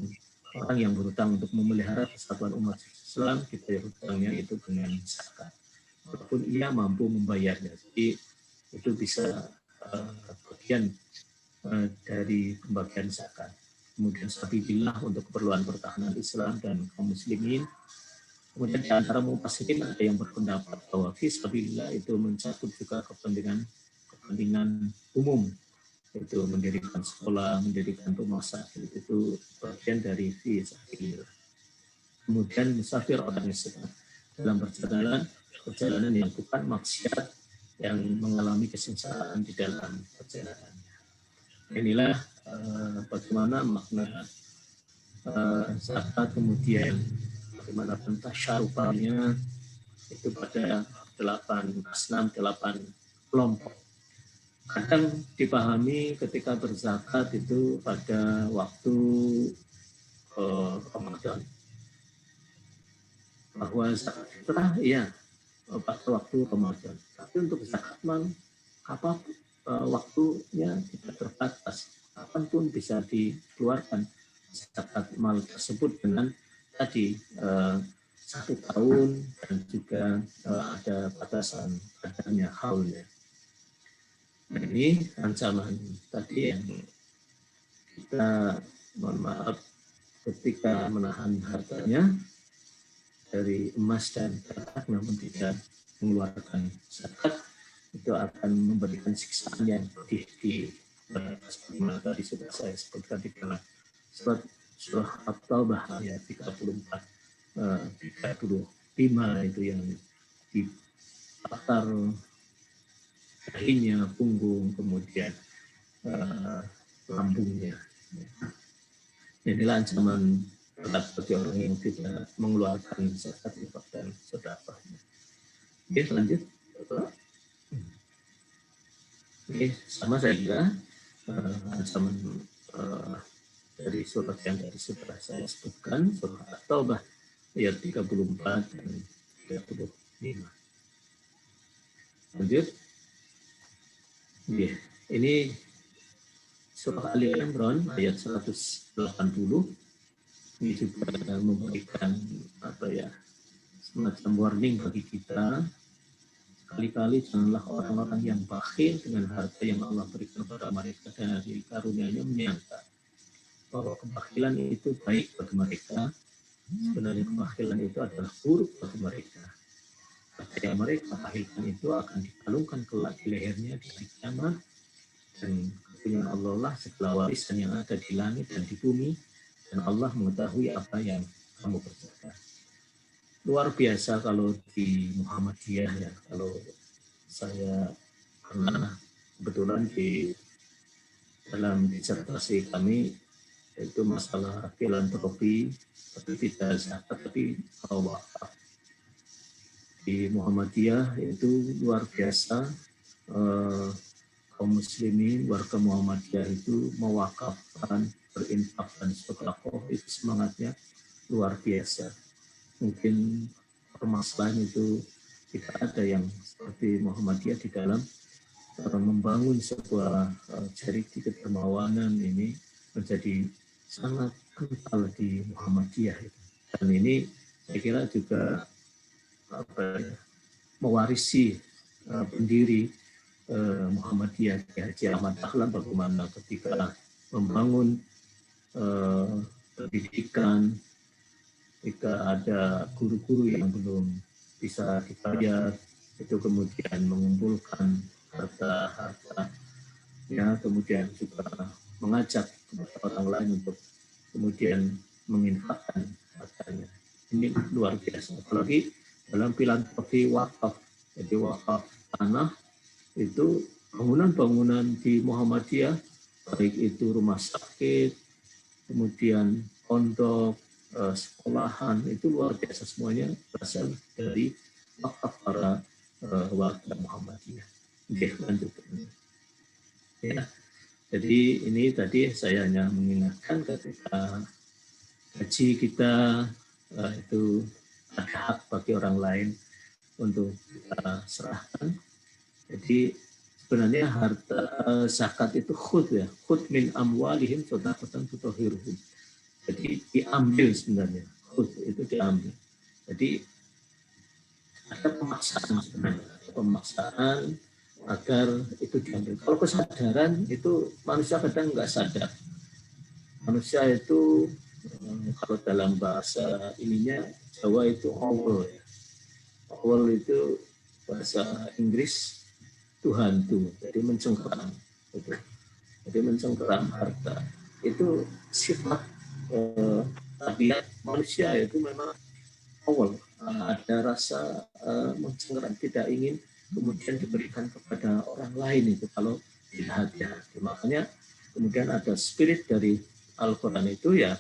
Speaker 3: orang yang berhutang untuk memelihara persatuan umat Islam, kita hutangnya itu dengan zakat, walaupun ia mampu membayarnya. Jadi itu bisa bagian dari pembagian zakat. Kemudian sabilillah untuk keperluan pertahanan Islam dan kaum muslimin. Kemudian di antara mufassirin ada yang berpendapat bahwa fisabilillah itu mencakup juga kepentingan umum, itu mendirikan sekolah, mendirikan rumah sakit, itu bagian dari fisabilillah. Kemudian musafir, orang yang sedang dalam perjalanan yang bukan maksiat, yang mengalami kesengsaraan di dalam perjalanannya. Inilah bagaimana makna zakat, kemudian bagaimana pentasyarufannya itu pada 8 kelompok. Kadang dipahami ketika berzakat itu pada waktu Ramadan, bahwa zakat fitrah pada waktu Ramadan. Tapi untuk zakat mal apapun waktunya tidak terbatas, kapanpun bisa dikeluarkan zakat mal tersebut dengan tadi 1 tahun, dan juga ada batasan adanya haulnya. Nah, ini ancaman tadi yang kita mohon maaf ketika menahan hartanya dari emas dan perak namun tidak mengeluarkan zakat, itu akan memberikan siksaan yang pedih di seperti tadi sudah saya sebutkan di dalam surah At-Taubah ayat 34-35 itu yang dibakar dahinya, punggung, kemudian lambungnya. Inilah ancaman berat bagi orang yang tidak mengeluarkan zakat, infak, dan sedekah. Oke, lanjut. Oke, sama saja ancaman dari surat yang tadi sudah saya sebutkan, surah At-Taubah ayat 34 dan 35. Lanjut. Ini surah Ali Imran ayat 180. Ini juga memberikan semacam warning bagi kita. Kali-kali janganlah orang-orang yang bakhil dengan harta yang Allah berikan kepada mereka dari karunia-Nya menyangka bahwa kebakhilan itu baik bagi mereka. Sebenarnya kebakhilan itu adalah buruk bagi mereka. Harta yang mereka bakhilkan itu akan dikalungkan kelak di lehernya di hari kiamat, dan kepunyaan Allah lah segala warisan yang ada di langit dan di bumi, dan Allah mengetahui apa yang kamu kerjakan. Luar biasa kalau di Muhammadiyah ya, kalau saya pernah kebetulan di dalam disertasi kami itu masalah filantropi, tapi tidak zakat, tapi wakaf. Di Muhammadiyah itu luar biasa, kaum muslimin, warga Muhammadiyah itu mewakafkan, berinfak dan sedekah, itu semangatnya luar biasa. Mungkin permasalahan itu tidak ada yang seperti Muhammadiyah di dalam membangun sebuah charity kedermawanan, ini menjadi sangat kental di Muhammadiyah. Dan ini saya kira juga mewarisi pendiri Muhammadiyah, Haji Ahmad Dahlan, bagaimana ketika membangun pendidikan, ketika ada guru-guru yang belum bisa dibayar, itu kemudian mengumpulkan harta-harta, ya, kemudian juga mengajak orang lain untuk kemudian menginfakkan hartanya. Ini luar biasa. Apalagi dalam filantropi wakaf. Jadi wakaf tanah itu bangunan-bangunan di Muhammadiyah, baik itu rumah sakit, kemudian pondok, sekolahan, itu luar biasa semuanya berasal dari wakaf para warga Muhammadiyah. Oke, lanjut. Ya, jadi ini tadi saya hanya mengingatkan ketika gaji kita itu ada hak bagi orang lain untuk kita serahkan. Jadi sebenarnya harta zakat itu khud ya, khud min amwalihim shadaqatan tutahhiruhum. Jadi diambil sebenarnya, khud itu diambil. Jadi ada pemaksaan sebenarnya, pemaksaan agar itu diambil. Kalau kesadaran itu manusia kadang nggak sadar. Manusia itu kalau dalam bahasa ininya Jawa itu awal. Awal itu bahasa Inggris Tuhan tuh, jadi mencengkeram. Gitu. Jadi mencengkeram harta. Itu sifat tabiat manusia itu memang awal. Ada rasa mencengkeram, tidak ingin kemudian diberikan kepada orang lain itu kalau tidak hati-hati. Makanya kemudian ada spirit dari Al-Quran itu ya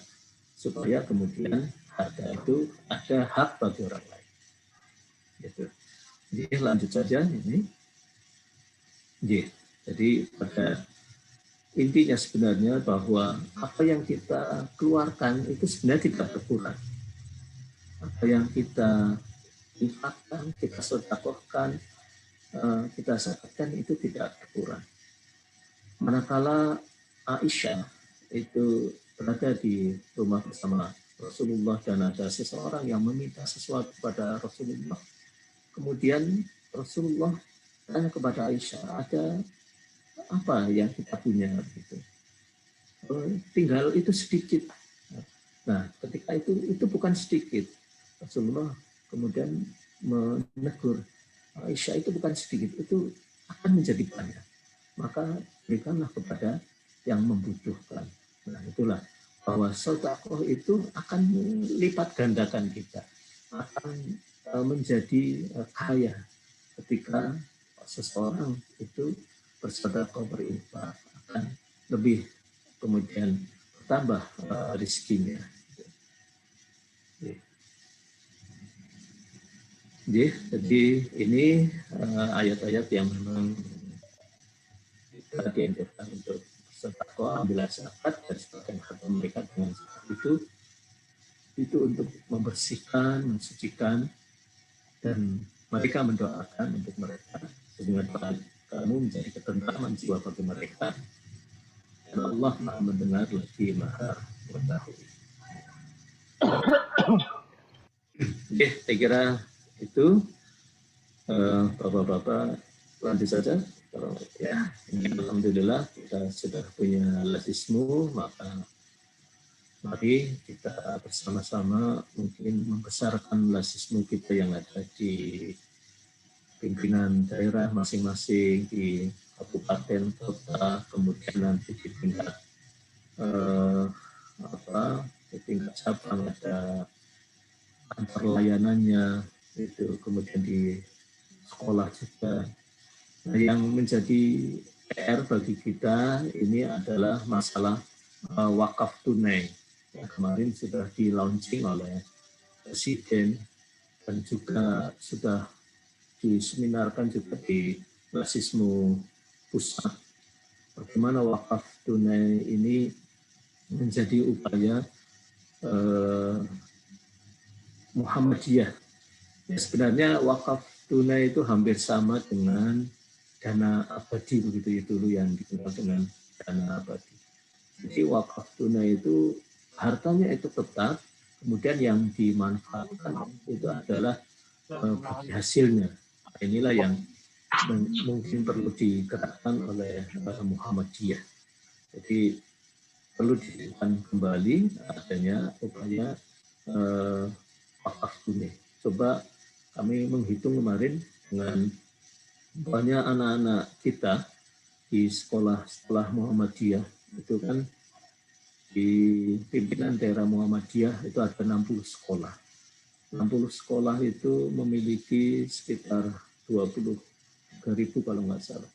Speaker 3: supaya kemudian harta itu ada hak bagi orang lain. Gitu. Jadi lanjut saja ini. Jadi pada intinya sebenarnya bahwa apa yang kita keluarkan itu sebenarnya tidak berkurang. Apa yang kita infakkan, kita sedekahkan, kita zakatkan itu tidak berkurang. Manakala Aisyah itu berada di rumah bersama Rasulullah dan ada seseorang yang meminta sesuatu pada Rasulullah. Kemudian Rasulullah tanya kepada Aisyah, ada apa yang kita punya gitu. Tinggal itu sedikit. Nah, ketika itu bukan sedikit. Rasulullah kemudian menegur Aisyah, itu bukan sedikit, itu akan menjadi banyak. Maka berikanlah kepada yang membutuhkan. Nah, itulah bahwa sedekah itu akan lipat gandakan kita, akan menjadi kaya ketika seseorang itu bersedekah, berinfak, akan lebih kemudian bertambah rezekinya. Jadi ini ayat-ayat yang memang kita dianjurkan untuk bersedekah, ambil zakat dan sebagian harta mereka dengan zakat itu untuk membersihkan, mensucikan, dan mereka mendoakan untuk mereka sehingga kamu menjadi ketentraman jiwa bagi mereka. Dan Allah Maha mendengar lagi Maha mengetahui. Oke, saya kira itu Bapak-bapak lanjut saja. Ya, alhamdulillah kita sudah punya lazismu, maka mari kita bersama-sama mungkin membesarkan lazismu kita yang ada di pimpinan daerah masing-masing, di kabupaten, kota, kemudian nanti di tingkat di tingkat cabang ada antar layanannya, itu kemudian di sekolah juga. Nah, yang menjadi PR bagi kita ini adalah masalah wakaf tunai yang kemarin sudah di launching oleh Presiden dan juga sudah diseminarkan juga di Basismu Pusat. Bagaimana wakaf tunai ini menjadi upaya Muhammadiyah. Ya, sebenarnya wakaf tunai itu hampir sama dengan dana abadi begitu ya dulu yang dikenal dengan dana abadi. Jadi wakaf tunai itu hartanya itu tetap, kemudian yang dimanfaatkan itu adalah bagi hasilnya. Inilah yang mungkin perlu dikatakan oleh Muhammadiyah. Jadi perlu dilakukan kembali adanya upaya wakaf tunai. Coba kami menghitung kemarin dengan banyak anak-anak kita di sekolah Muhammadiyah itu kan di pimpinan daerah Muhammadiyah itu ada 60 sekolah. 60 sekolah itu memiliki sekitar 23.000 kalau nggak salah,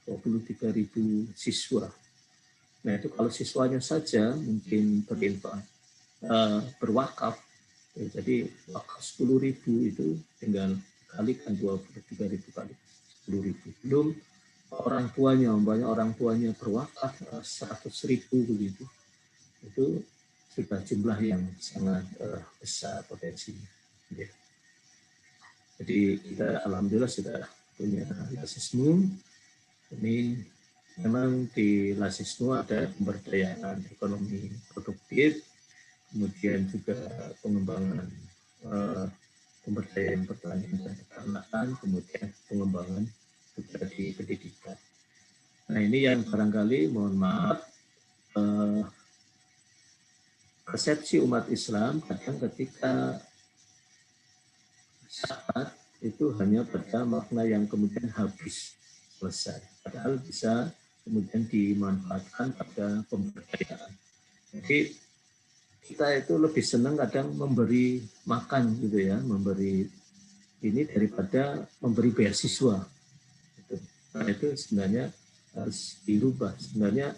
Speaker 3: 23.000 siswa. Nah itu kalau siswanya saja mungkin berwakaf, ya, jadi wakaf 10.000 itu tinggal kalikan 23.000 kali 10.000. Belum orang tuanya, umpamanya orang tuanya berwakaf 100.000 begitu. Itu sudah jumlah yang sangat besar potensinya. Jadi kita alhamdulillah sudah punya Lasismu. Ini memang di Lasismu ada pemberdayaan ekonomi produktif, kemudian juga pengembangan pemberdayaan pertanian dan peternakan, kemudian pengembangan juga di pendidikan. Nah ini yang barangkali mohon maaf persepsi umat Islam kadang ketika zakat itu hanya pada makna yang kemudian habis selesai, padahal bisa kemudian dimanfaatkan pada pemberdayaan. Jadi kita itu lebih senang kadang memberi makan gitu ya, memberi ini daripada memberi beasiswa. Nah itu sebenarnya harus dirubah. Sebenarnya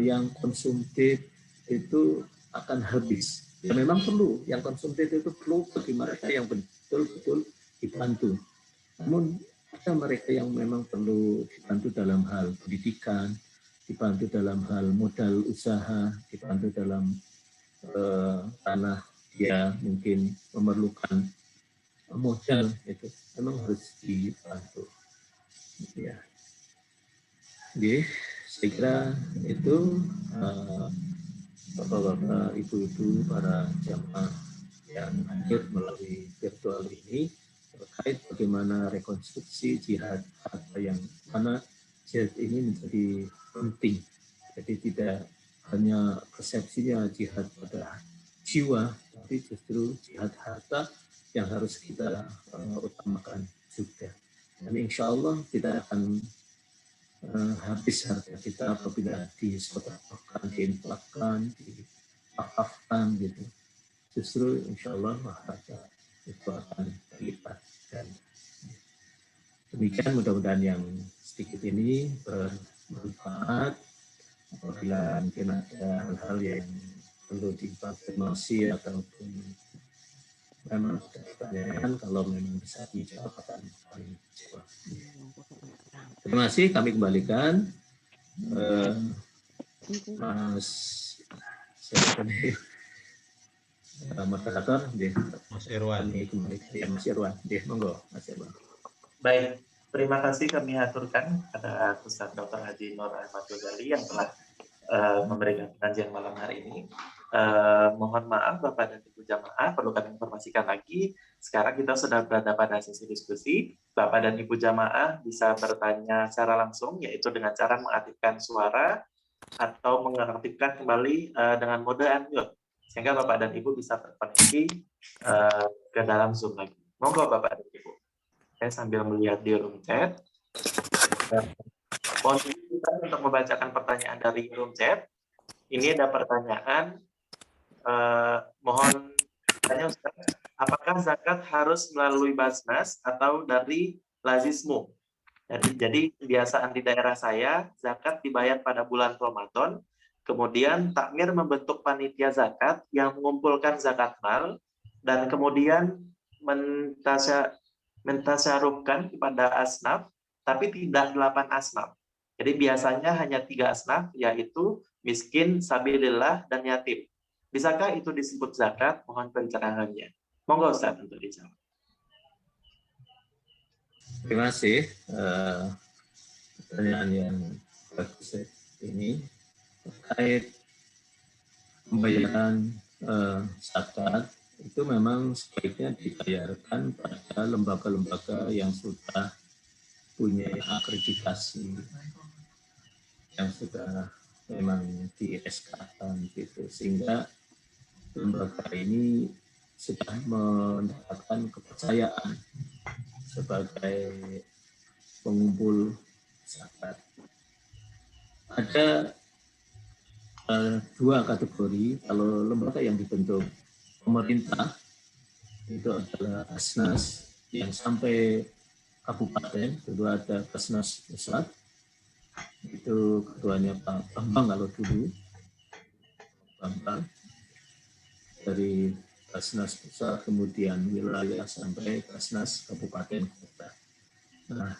Speaker 3: yang konsumtif itu akan habis. Ya memang perlu, yang konsumtif itu perlu bagi mereka yang betul-betul dibantu. Namun ada mereka yang memang perlu dibantu dalam hal pendidikan, dibantu dalam hal modal usaha, dibantu dalam tanah dia mungkin memerlukan modal, itu memang harus dibantu. Ya. Jadi, saya kira itu Bapak-bapak, ibu-ibu, para jamaah yang hadir melalui virtual ini terkait bagaimana rekonstruksi jihad, apa yang mana jihad ini menjadi penting. Jadi tidak hanya persepsinya jihad pada jiwa, tapi justru jihad harta yang harus kita utamakan juga. Dan insya Allah kita akan habis harta kita apabila disedekahkan, diinfakkan, diwakafkan gitu. Justru insya Allah harta itu akan berlipat. Dan demikian mudah-mudahan yang sedikit ini bermanfaat. Apabila mungkin ada hal-hal yang perlu dikonfirmasi ataupun memang ada pertanyaan, kalau memang bisa dijawab akan kami jawab. Terima kasih, kami kembalikan Mas moderator,
Speaker 2: Mas Irwan.
Speaker 3: Kami kembalikan ya Mas Irwan, monggo Mas Irwan.
Speaker 1: Baik, terima kasih kami aturkan pada Ustaz Dr. Haji Nur Ahmad Ghazali yang telah memberikan pengajian malam hari ini. Mohon maaf Bapak dan Ibu jamaah, perlu kami informasikan lagi. Sekarang kita sudah berada pada sesi diskusi. Bapak dan Ibu jamaah bisa bertanya secara langsung, yaitu dengan cara mengaktifkan suara atau mengaktifkan kembali dengan mode unmute, sehingga Bapak dan Ibu bisa terkoneksi ke dalam Zoom lagi. Monggo Bapak dan Ibu. Saya sambil melihat di room chat. Mohon kita untuk membacakan pertanyaan dari room chat. Ini ada pertanyaan. Mohon tanya Ustaz, apakah zakat harus melalui Basnas atau dari Lazismu? Jadi kebiasaan di daerah saya, zakat dibayar pada bulan Ramadan, kemudian takmir membentuk panitia zakat yang mengumpulkan zakat mal, dan kemudian mentasyarufkan kepada asnaf, tapi tidak 8 asnaf. Jadi biasanya hanya 3 asnaf, yaitu miskin, sabilillah, dan yatim. Bisakah itu disebut zakat? Mohon pencerahannya. Monggo Ustaz untuk dijawab.
Speaker 3: Terima kasih. Pertanyaan yang bagus ini terkait pembayaran zakat itu memang sebaiknya dibayarkan pada lembaga-lembaga yang sudah punya akreditasi, yang sudah memang di SK-kan gitu, sehingga lembaga ini sudah mendapatkan kepercayaan sebagai pengumpul zakat. Ada dua kategori. Kalau lembaga yang dibentuk pemerintah itu adalah Basnas yang sampai kabupaten, kedua ada Basnas pusat, itu ketuanya Pak Bambang kalau dulu, Bambang dari Basnas pusat, kemudian wilayah sampai Basnas kabupaten kota. Nah,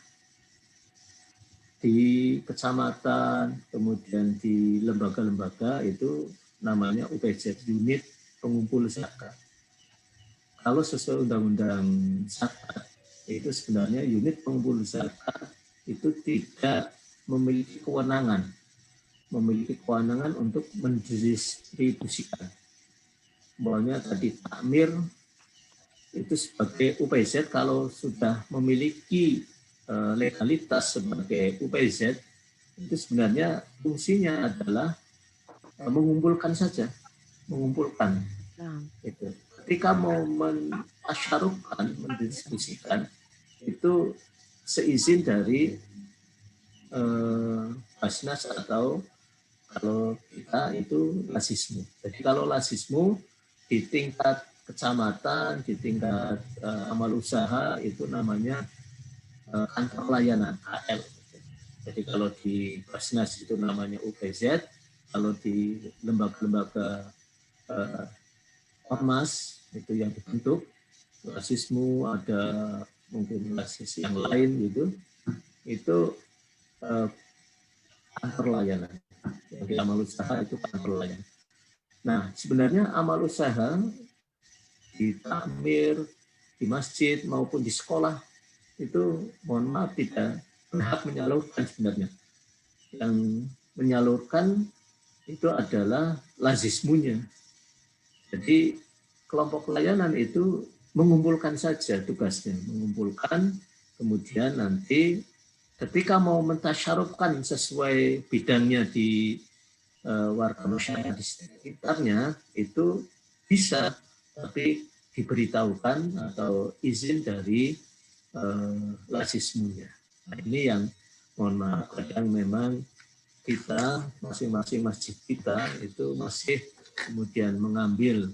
Speaker 3: di kecamatan, kemudian di lembaga-lembaga itu namanya UPZ, unit pengumpul zakat. Kalau sesuai undang-undang zakat, itu sebenarnya unit pengumpul zakat itu tidak memiliki kewenangan untuk mendistribusikan. Bahwanya tadi takmir itu sebagai UPZ kalau sudah memiliki legalitas sebagai UPZ, itu sebenarnya fungsinya adalah mengumpulkan saja, mengumpulkan. Itu. Ketika mau mentasyarukan, mendistribusikan, itu seizin dari Basnas atau kalau kita itu lasismu. Jadi kalau lasismu di tingkat kecamatan, di tingkat amal usaha itu namanya kantor layanan KL. Jadi kalau di Basnas itu namanya UPZ, kalau di lembaga-lembaga ormas itu yang dibentuk, lasismu ada mungkin lasis yang lain gitu, itu kantor layanan. Yang di amal usaha itu kantor layanan. Nah, sebenarnya amal usaha di takmir, di masjid maupun di sekolah itu mohon maaf tidak berhak menyalurkan sebenarnya. Yang menyalurkan itu adalah lazismunya. Jadi kelompok layanan itu mengumpulkan saja tugasnya, mengumpulkan, kemudian nanti ketika mau mentasyarufkan sesuai bidangnya di warga masyarakat di sekitarnya itu bisa, tapi diberitahukan atau izin dari lasismunya. Nah, ini yang mohon maaf kadang memang kita masing-masing masjid kita itu masih kemudian mengambil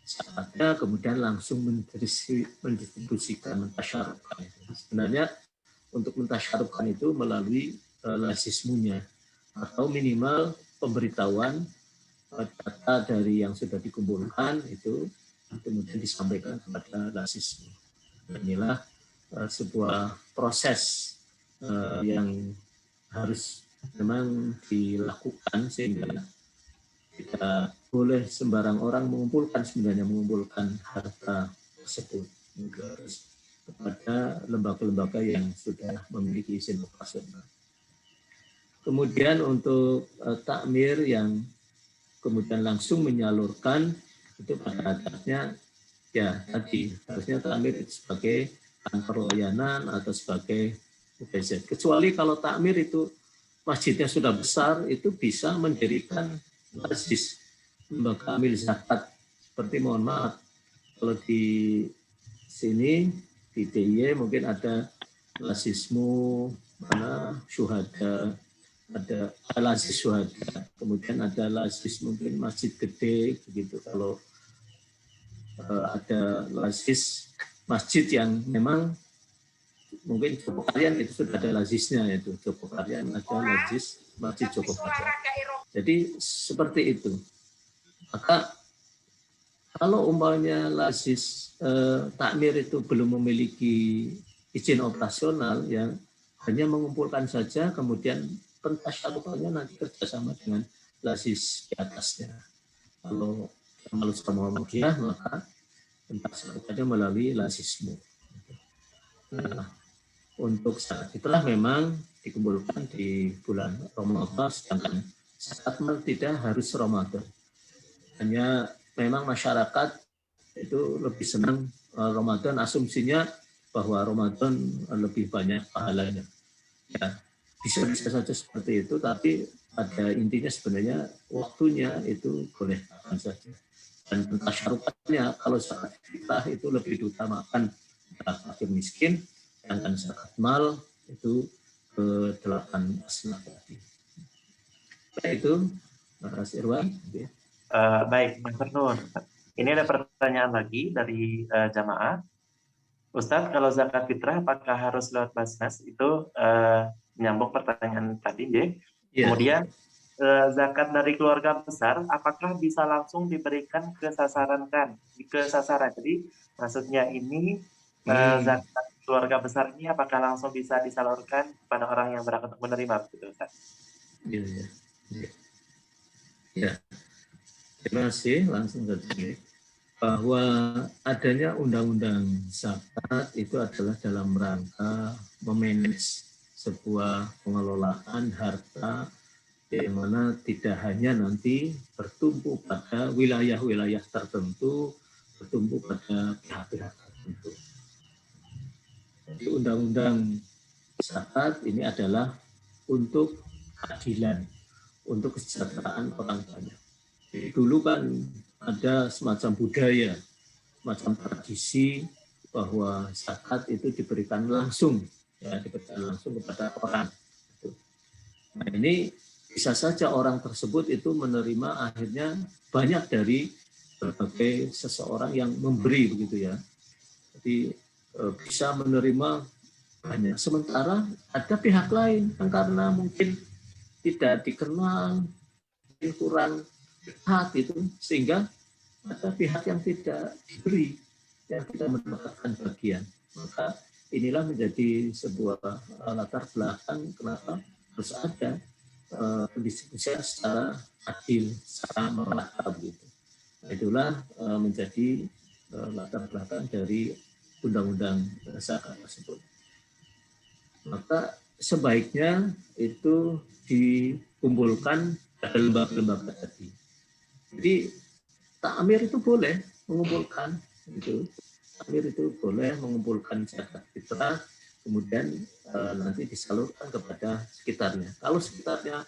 Speaker 3: zakatnya kemudian langsung mendistribusikan, mentasyarufkan. Sebenarnya untuk mentasyarufkan itu melalui lasismunya atau minimal pemberitahuan data dari yang sudah dikumpulkan itu kemudian disampaikan kepada lasismu. Inilah sebuah proses yang harus memang dilakukan sehingga tidak boleh sembarang orang mengumpulkan harta tersebut kepada lembaga-lembaga yang sudah memiliki izin operasional. Kemudian untuk takmir yang kemudian langsung menyalurkan itu pada atasnya ya tadi harusnya takmir itu sebagai kantor layanan atau sebagai UPZ. Kecuali kalau takmir itu masjidnya sudah besar itu bisa mendirikan lazis lembaga amil zakat. Seperti mohon maaf kalau di sini di DIY mungkin ada lazismu mana syuhada, ada lazis syuhada, kemudian ada lazis mungkin masjid gede begitu. Kalau ada lazis masjid yang memang mungkin Joko Karyan itu sudah ada lazisnya, itu Joko Karyan ada lazis masjid Joko Karyan. Jadi seperti itu. Maka kalau umpamanya lazis takmir itu belum memiliki izin operasional yang hanya mengumpulkan saja kemudian pentasyarufannya nanti kerjasama dengan lazis di atasnya. Kalau Amalus Muhammadiyah maka pentasyarufannya melalui lazismu. Nah, untuk saat itulah memang dikumpulkan di bulan Ramadan, sedangkan saat tidak harus Ramadan. Hanya memang masyarakat itu lebih senang Ramadan, asumsinya bahwa Ramadan lebih banyak pahalanya. Ya, bisa saja seperti itu, tapi pada intinya sebenarnya waktunya itu boleh kapan saja. Dan pentasyarufannya kalau zakat fitrah itu lebih diutamakan fakir miskin, sedangkan zakat mal itu ke 8 asnaf tadi. Itu Mas Irwan.
Speaker 1: Baik, Mas Nur. Ini ada pertanyaan lagi dari jamaah. Ustadz, kalau zakat fitrah apakah harus lewat Basnas? Itu menyambung pertanyaan tadi, ya. Kemudian zakat dari keluarga besar, apakah bisa langsung diberikan ke sasaran kan? Ke sasaran. Jadi maksudnya ini zakat keluarga besar ini apakah langsung bisa disalurkan pada orang yang berhak untuk menerima? Gitu, Ustaz.
Speaker 3: Ya. Terima kasih. Langsung saja. Bahwa adanya undang-undang zakat itu adalah dalam rangka memanage sebuah pengelolaan harta yang mana tidak hanya nanti bertumpu pada wilayah-wilayah tertentu, bertumpu pada pihak-pihak tertentu. Jadi undang-undang zakat ini adalah untuk keadilan, untuk kesejahteraan orang banyak. Jadi dulu kan ada semacam budaya, semacam tradisi bahwa zakat itu diberikan langsung, ya, diberikan langsung kepada orang. Nah ini bisa saja orang tersebut itu menerima akhirnya banyak dari berbagai seseorang yang memberi begitu ya. Jadi bisa menerima banyak. Sementara ada pihak lain yang karena mungkin tidak dikenal, kurang dekat itu, sehingga ada pihak yang tidak diberi, yang tidak mendapatkan bagian. Maka inilah menjadi sebuah latar belakang kenapa harus ada pendistribusian secara adil, secara merata begitu. Itulah menjadi latar belakang dari undang-undang zakat tersebut. Maka sebaiknya itu dikumpulkan pada lembaga-lembaga tadi. Jadi takmir itu boleh mengumpulkan, itu takmir itu boleh mengumpulkan zakat fitrah, kemudian nanti disalurkan kepada sekitarnya. Kalau sekitarnya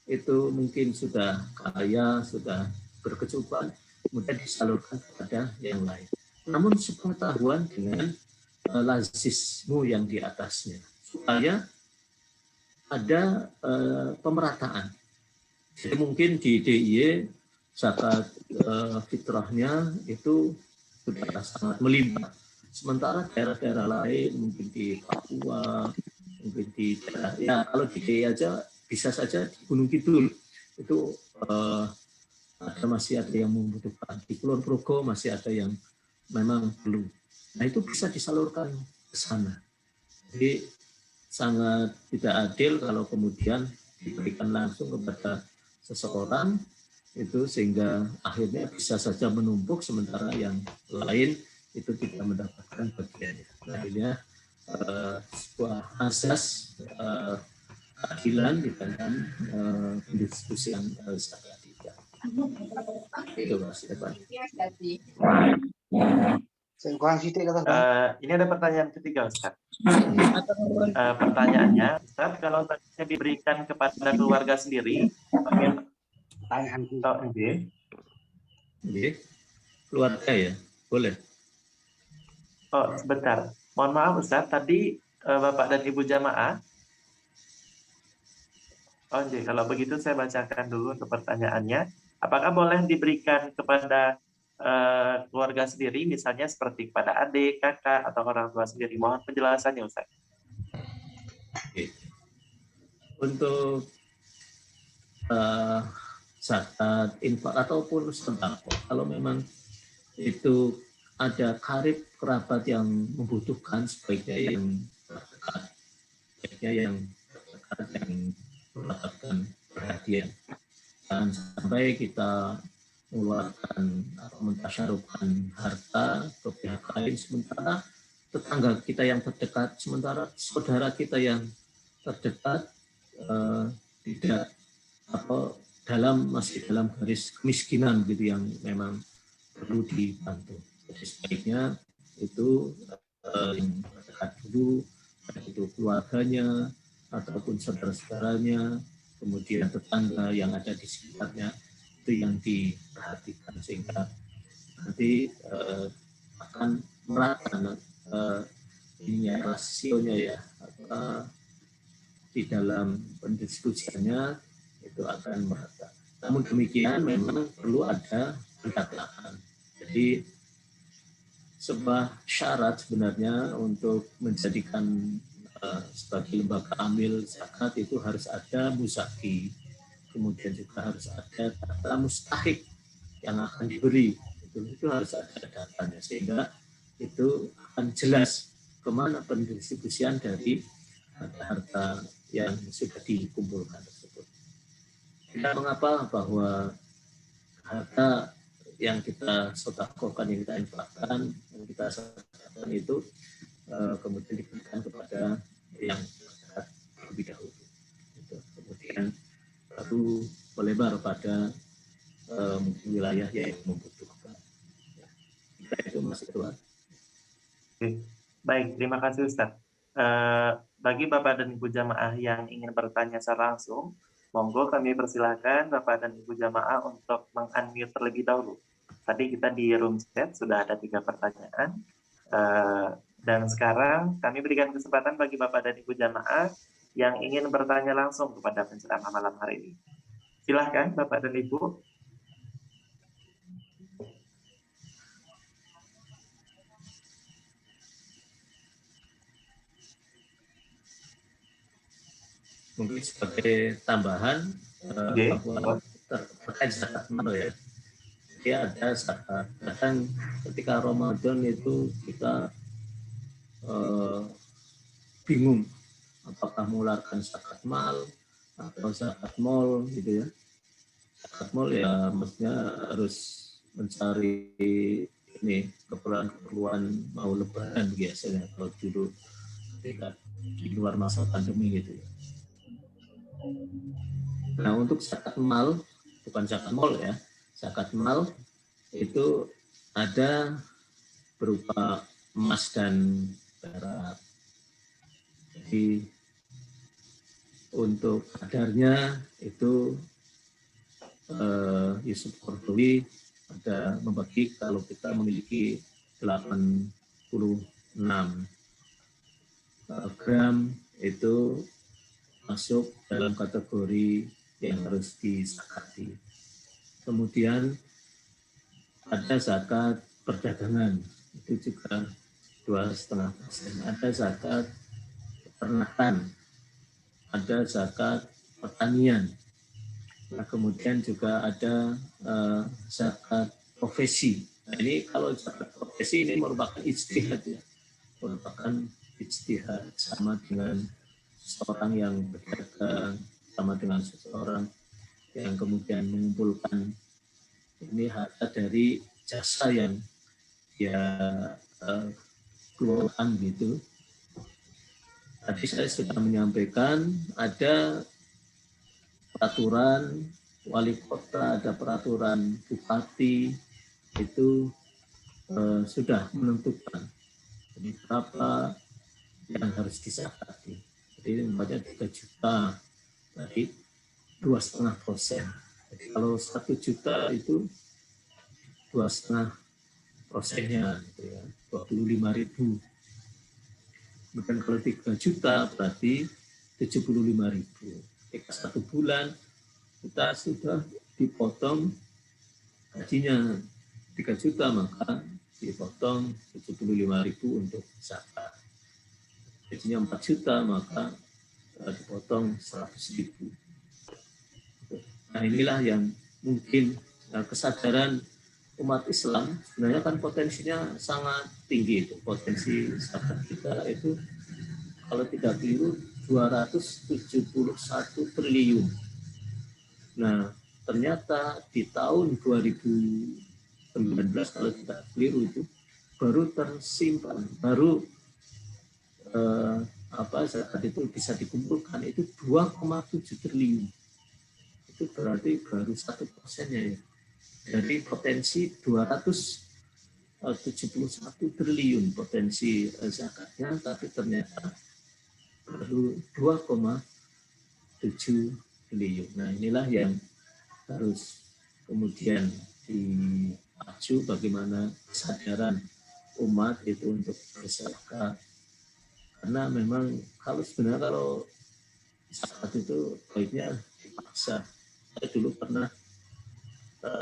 Speaker 3: itu mungkin sudah kaya, sudah berkecukupan, kemudian disalurkan kepada yang lain. Namun sepengetahuan dengan lazismu yang di atasnya, supaya ada pemerataan. Jadi mungkin di DIY zakat fitrahnya itu sudah sangat melimpah. Sementara daerah-daerah lain, mungkin di Papua, mungkin di daerah, ya kalau di DIY aja bisa saja di Gunung Kidul itu masih ada yang membutuhkan. Di Kulon Progo masih ada yang memang perlu. Nah itu bisa disalurkan ke sana. Jadi sangat tidak adil kalau kemudian diberikan langsung kepada seseorang itu sehingga akhirnya bisa saja menumpuk sementara yang lain itu tidak mendapatkan bagiannya. Akhirnya sebuah asas keadilan di dalam pendistribusian zakat tidak. Itu Mas Evan.
Speaker 1: Ini ada pertanyaan ketiga, Ustaz. Pertanyaannya, Ustaz, kalau zakatnya diberikan kepada keluarga sendiri,
Speaker 3: keluarga ya, boleh.
Speaker 1: Oh, sebentar. Mohon maaf, Ustaz. Tadi Bapak dan Ibu jamaah. Oh, jadi kalau begitu saya bacakan dulu untuk pertanyaannya. Apakah boleh diberikan kepada keluarga sendiri, misalnya seperti kepada adik, kakak, atau orang tua sendiri? Mohon penjelasannya, Ustaz.
Speaker 3: Untuk zakat, infak, ataupun sembako, kalau memang itu ada karib kerabat yang membutuhkan, sebaiknya yang terdekat, yang mendapatkan perhatian. Jangan sampai kita mengeluarkan atau mentasyaruhkan harta ke pihak lain, sementara tetangga kita yang terdekat, sementara saudara kita yang terdekat tidak masih dalam garis kemiskinan gitu yang memang perlu dibantu. Jadi sebaiknya itu yang terdekat dulu, itu keluarganya ataupun saudara-saudaranya, kemudian tetangga yang ada di sekitarnya, itu yang diperhatikan sehingga nanti akan merata rasionya ya, di dalam pendistribusiannya itu akan merata. Namun demikian memang perlu ada pendataan. Jadi sebuah syarat sebenarnya untuk menjadikan sebagai lembaga amil zakat itu harus ada muzaki, kemudian juga harus ada data mustahik yang akan diberi, itu harus ada datanya sehingga itu akan jelas kemana pendistribusian dari harta yang sudah dikumpulkan tersebut. Tidak mengapa bahwa harta yang kita sedekahkan, yang kita infakkan, yang kita sedekahkan itu kemudian diberikan kepada yang lebih dahulu. Kemudian baru melebar pada wilayah yang membutuhkan. Itu masih keluar.
Speaker 1: Baik, terima kasih Ustaz. Bagi Bapak dan Ibu jamaah yang ingin bertanya secara langsung, monggo kami persilahkan Bapak dan Ibu jamaah untuk meng-unmute terlebih dahulu. Tadi kita di room chat sudah ada 3 pertanyaan. Dan sekarang kami berikan kesempatan bagi Bapak dan Ibu jamaah yang ingin bertanya langsung kepada penceramah malam hari ini. Silahkan Bapak dan Ibu.
Speaker 3: Mungkin sebagai tambahan bahwa terkait zakat mal ya. Jadi ada zakat. Kadang ketika Ramadan itu kita bingung apakah mengeluarkan zakat mal atau zakat mall gitu ya. Zakat mall ya maksudnya harus mencari ini keperluan mau lebaran biasanya kalau dulu di luar masa pandemi gitu ya. Nah untuk zakat mal, bukan zakat mall ya, zakat mal itu ada berupa emas dan perak. Jadi untuk kadarnya itu Yusuf Qaradawi ada membagi kalau kita memiliki 86 gram itu masuk dalam kategori yang harus disakati. Kemudian ada zakat perdagangan, itu juga 2,5%. Ada zakat peternakan, ada zakat pertanian. Nah, kemudian juga ada zakat profesi. Nah, ini kalau zakat profesi ini merupakan ijtihad ya, merupakan ijtihad sama dengan seorang yang berdagang, sama dengan seseorang yang kemudian mengumpulkan ini harta dari jasa yang dia keluarkan gitu. Tadi saya sudah menyampaikan ada peraturan wali kota, ada peraturan bupati itu sudah menentukan jadi berapa yang harus disakati. Jadi umpamanya 3 juta, tadi 2,5%. Jadi kalau 1 juta itu 2,5%-nya, gitu ya, 25.000. Kemudian kalau 3 juta berarti 75.000. Ketika 1 bulan kita sudah dipotong gajinya 3 juta, maka dipotong 75.000 untuk zakat. Gajinya 4 juta, maka dipotong 100.000. Nah inilah yang mungkin kesadaran umat Islam sebenarnya kan potensinya sangat tinggi itu. Potensi zakat kita itu kalau tidak keliru 271 triliun. Nah ternyata di tahun 2019 kalau tidak keliru itu baru tersimpan, baru zakat itu bisa dikumpulkan itu 2,7 triliun. Itu berarti baru 1%-nya ya. Dari potensi 271 triliun potensi zakatnya, tapi ternyata baru 2,7 triliun. Nah inilah yang harus kemudian dipacu bagaimana kesadaran umat itu untuk berzakat. Karena memang kalau sebenarnya kalau zakat itu baiknya dipaksa. Saya dulu pernah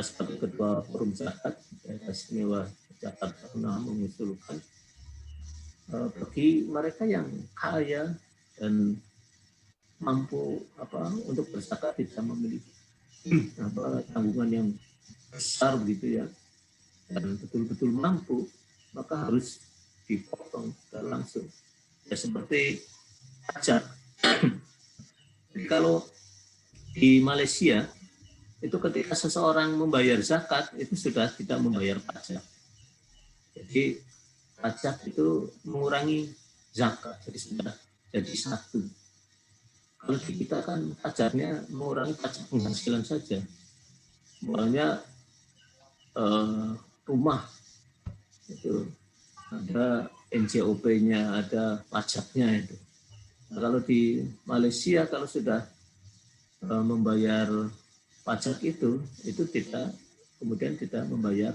Speaker 3: sebagai Ketua Forum Zakat Daerah Istimewa Jakarta pernah mengusulkan bagi mereka yang kaya dan mampu untuk berzakat, tidak memiliki tanggungan yang besar begitu ya, dan betul-betul mampu, maka harus dipotong secara langsung. Ya seperti pajak. Jadi kalau di Malaysia itu ketika seseorang membayar zakat itu sudah tidak membayar pajak. Jadi pajak itu mengurangi zakat, jadi sudah jadi satu. Kalau di kita kan pajaknya mengurangi pajak penghasilan saja. Mulanya rumah itu ada NJOP-nya, ada pajaknya itu. Nah, kalau di Malaysia kalau sudah membayar pajak itu tidak, kemudian tidak membayar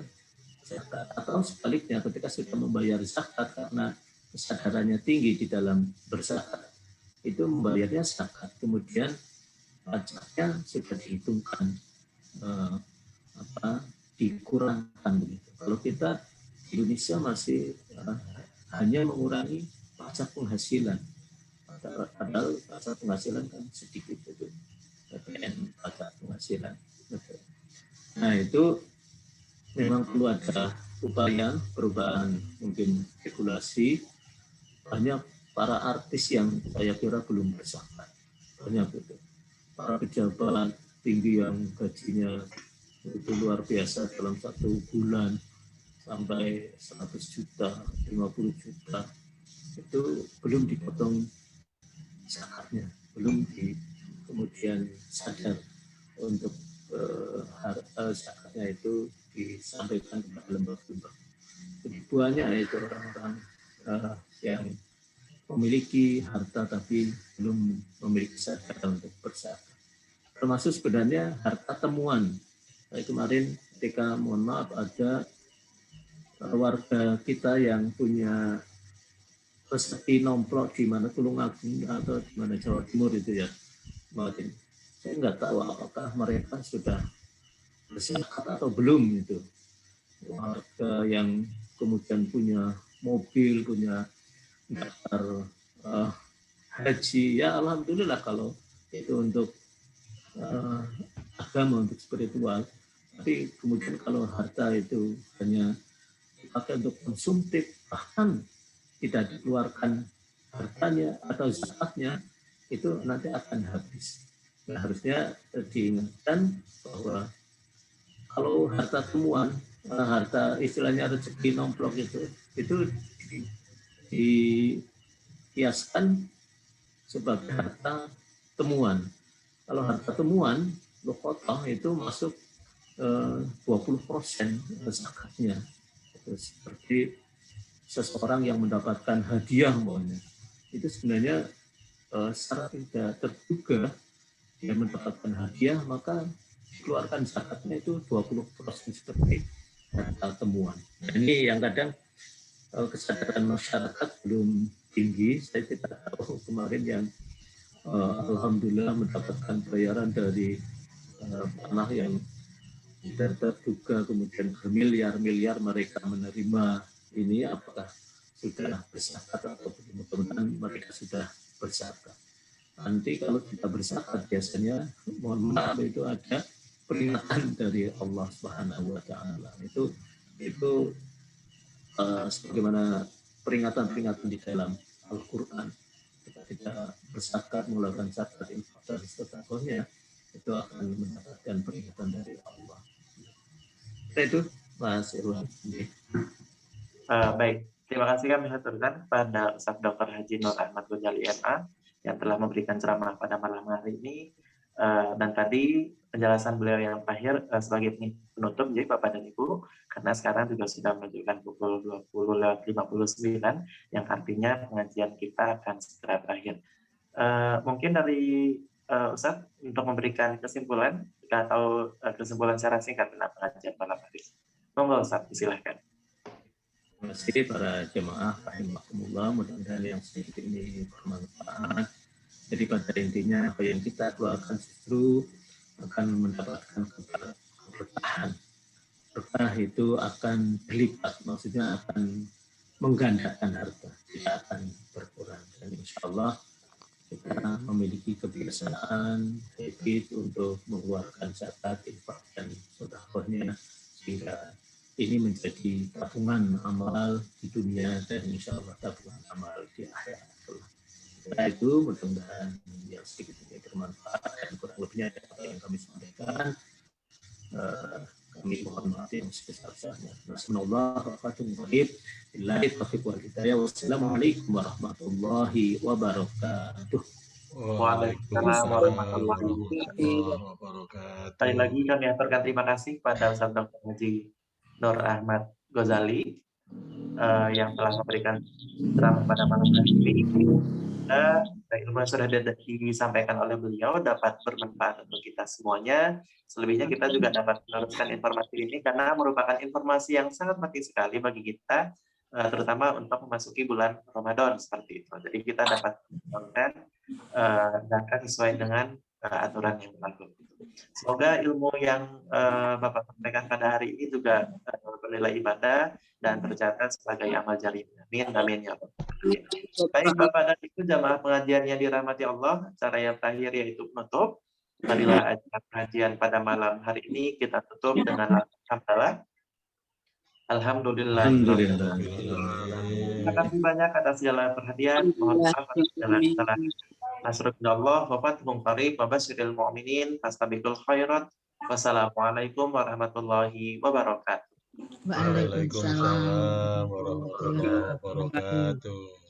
Speaker 3: zakat, atau sebaliknya ketika sudah membayar zakat karena kesadarannya tinggi di dalam berzakat itu membayarnya zakat, kemudian pajaknya sudah dihitungkan dikurangkan begitu. Kalau kita di Indonesia masih hanya mengurangi pajak penghasilan, padahal pajak penghasilan kan sedikit itu. PPN pajak penghasilan. Nah itu memang perlu ada upaya perubahan mungkin regulasi. Banyak para artis yang saya kira belum berzakat, banyak itu. Para pejabat tinggi yang gajinya itu luar biasa dalam 1 bulan sampai 100 juta, 50 juta itu belum dipotong zakatnya, belum kemudian sadar untuk zakatnya itu disampaikan kepada lembaga-lembaga. Banyak itu orang-orang yang memiliki harta tapi belum memiliki kesadaran untuk berzakat. Termasuk sebenarnya harta temuan. Saya kemarin ketika mohon maaf ada warga kita yang punya rezeki nomplok di mana Tulungagung atau di mana Jawa Timur itu ya. Martin. Saya nggak tahu apakah mereka sudah berzakat atau belum itu. Warga yang kemudian punya mobil, punya daftar haji, ya alhamdulillah kalau itu untuk agama, untuk spiritual. Tapi kemudian kalau harta itu hanya dipakai untuk konsumtif, bahkan tidak dikeluarkan hartanya atau zakatnya, itu nanti akan habis. Nah, harusnya diingatkan bahwa kalau harta temuan, harta istilahnya rezeki nomplok itu dikiaskan sebagai harta temuan. Kalau harta temuan, lokotah itu masuk 20% zakatnya. Itu seperti seseorang yang mendapatkan hadiah maunya. Itu sebenarnya secara tidak terduga dia mendapatkan hadiah, maka dikeluarkan zakatnya itu 20% seperti harta temuan. Nah, ini yang kadang kesadaran masyarakat belum tinggi. Saya tidak tahu kemarin yang alhamdulillah mendapatkan bayaran dari tanah yang tidak terduga, kemudian bermiliar-miliar mereka menerima ini, apakah sudah berzakat atau belum. Mudah-mudahan mereka sudah berzakat. Nanti kalau kita berzakat biasanya mohon maaf itu ada peringatan dari Allah Subhanahu wa taala. Itu sebagaimana peringatan-peringatan di dalam Al-Qur'an. Kita tidak berzakat, melakukan zakat, infak dan sedekahnya, itu akan mendapatkan peringatan dari Allah. Itu Mas Irwan.
Speaker 1: Baik, terima kasih kami haturkan pada Ustaz Dr. Haji Nur Ahmad Ghazali MA yang telah memberikan ceramah pada malam hari ini, dan tadi penjelasan beliau yang terakhir sebagai penutup, jadi Bapak dan Ibu, karena sekarang juga sudah menunjukkan pukul 20.59 yang artinya pengajian kita akan segera berakhir. Mungkin dari Ustaz untuk memberikan kesimpulan atau kesimpulan secara singkat tentang pengajian malam hari. Monggo Ustaz, silakan.
Speaker 3: Terima kasih para jemaah rahimakumullah, mudah-mudahan yang sedikit ini bermanfaat. Jadi pada intinya apa yang kita doakan justru akan mendapatkan bertahan. Berkah itu akan berlipat, maksudnya akan menggandakan harta, tidak akan berkurang. Dan insya Allah kita memiliki kebiasaan, habit untuk mengeluarkan zakat, infak, dan sedekahnya, sehingga ini menjadi tabungan amal di dunia dan insya Allah tabungan amal di akhirat. Setelah itu mudah-mudahan yang sedikit ini bermanfaat dan kurang lebihnya apa yang kami sampaikan. Kami mohon maaf yang sebesar-besarnya. Wassalamualaikum warahmatullahi wabarakatuh.
Speaker 1: Waalaikumsalam warahmatullahi wabarakatuh. Sekali lagi kami aturkan terima kasih kepada Ustaz Dr. Haji Nur Ahmad Ghazali yang telah memberikan ceramah pada malam hari ini. Ilmu yang sudah disampaikan oleh beliau dapat bermanfaat untuk kita semuanya. Selebihnya kita juga dapat meneruskan informasi ini karena merupakan informasi yang sangat penting sekali bagi kita, terutama untuk memasuki bulan Ramadan seperti itu. Jadi kita dapat menjalankan zakat sesuai dengan aturan yang berlaku. Semoga ilmu yang Bapak sampaikan pada hari ini juga bernilai ibadah dan tercatat sebagai amal jariah. Amin, amin ya Allah. Baik Bapak dan Ibu jamaah pengajian yang dirahmati Allah, cara yang terakhir yaitu penutup. Marilah acara pengajian pada malam hari ini kita tutup dengan hamdalah. Alhamdulillah. Terima kasih banyak atas segala perhatian. Mohon maaf atas segala kesalahan. Nasrullah wa fathun qarib wa basyiril mu'minin fastabiqul khairat. Wassalamualaikum warahmatullahi wabarakatuh.
Speaker 2: Waalaikumsalam warahmatullahi wabarakatuh.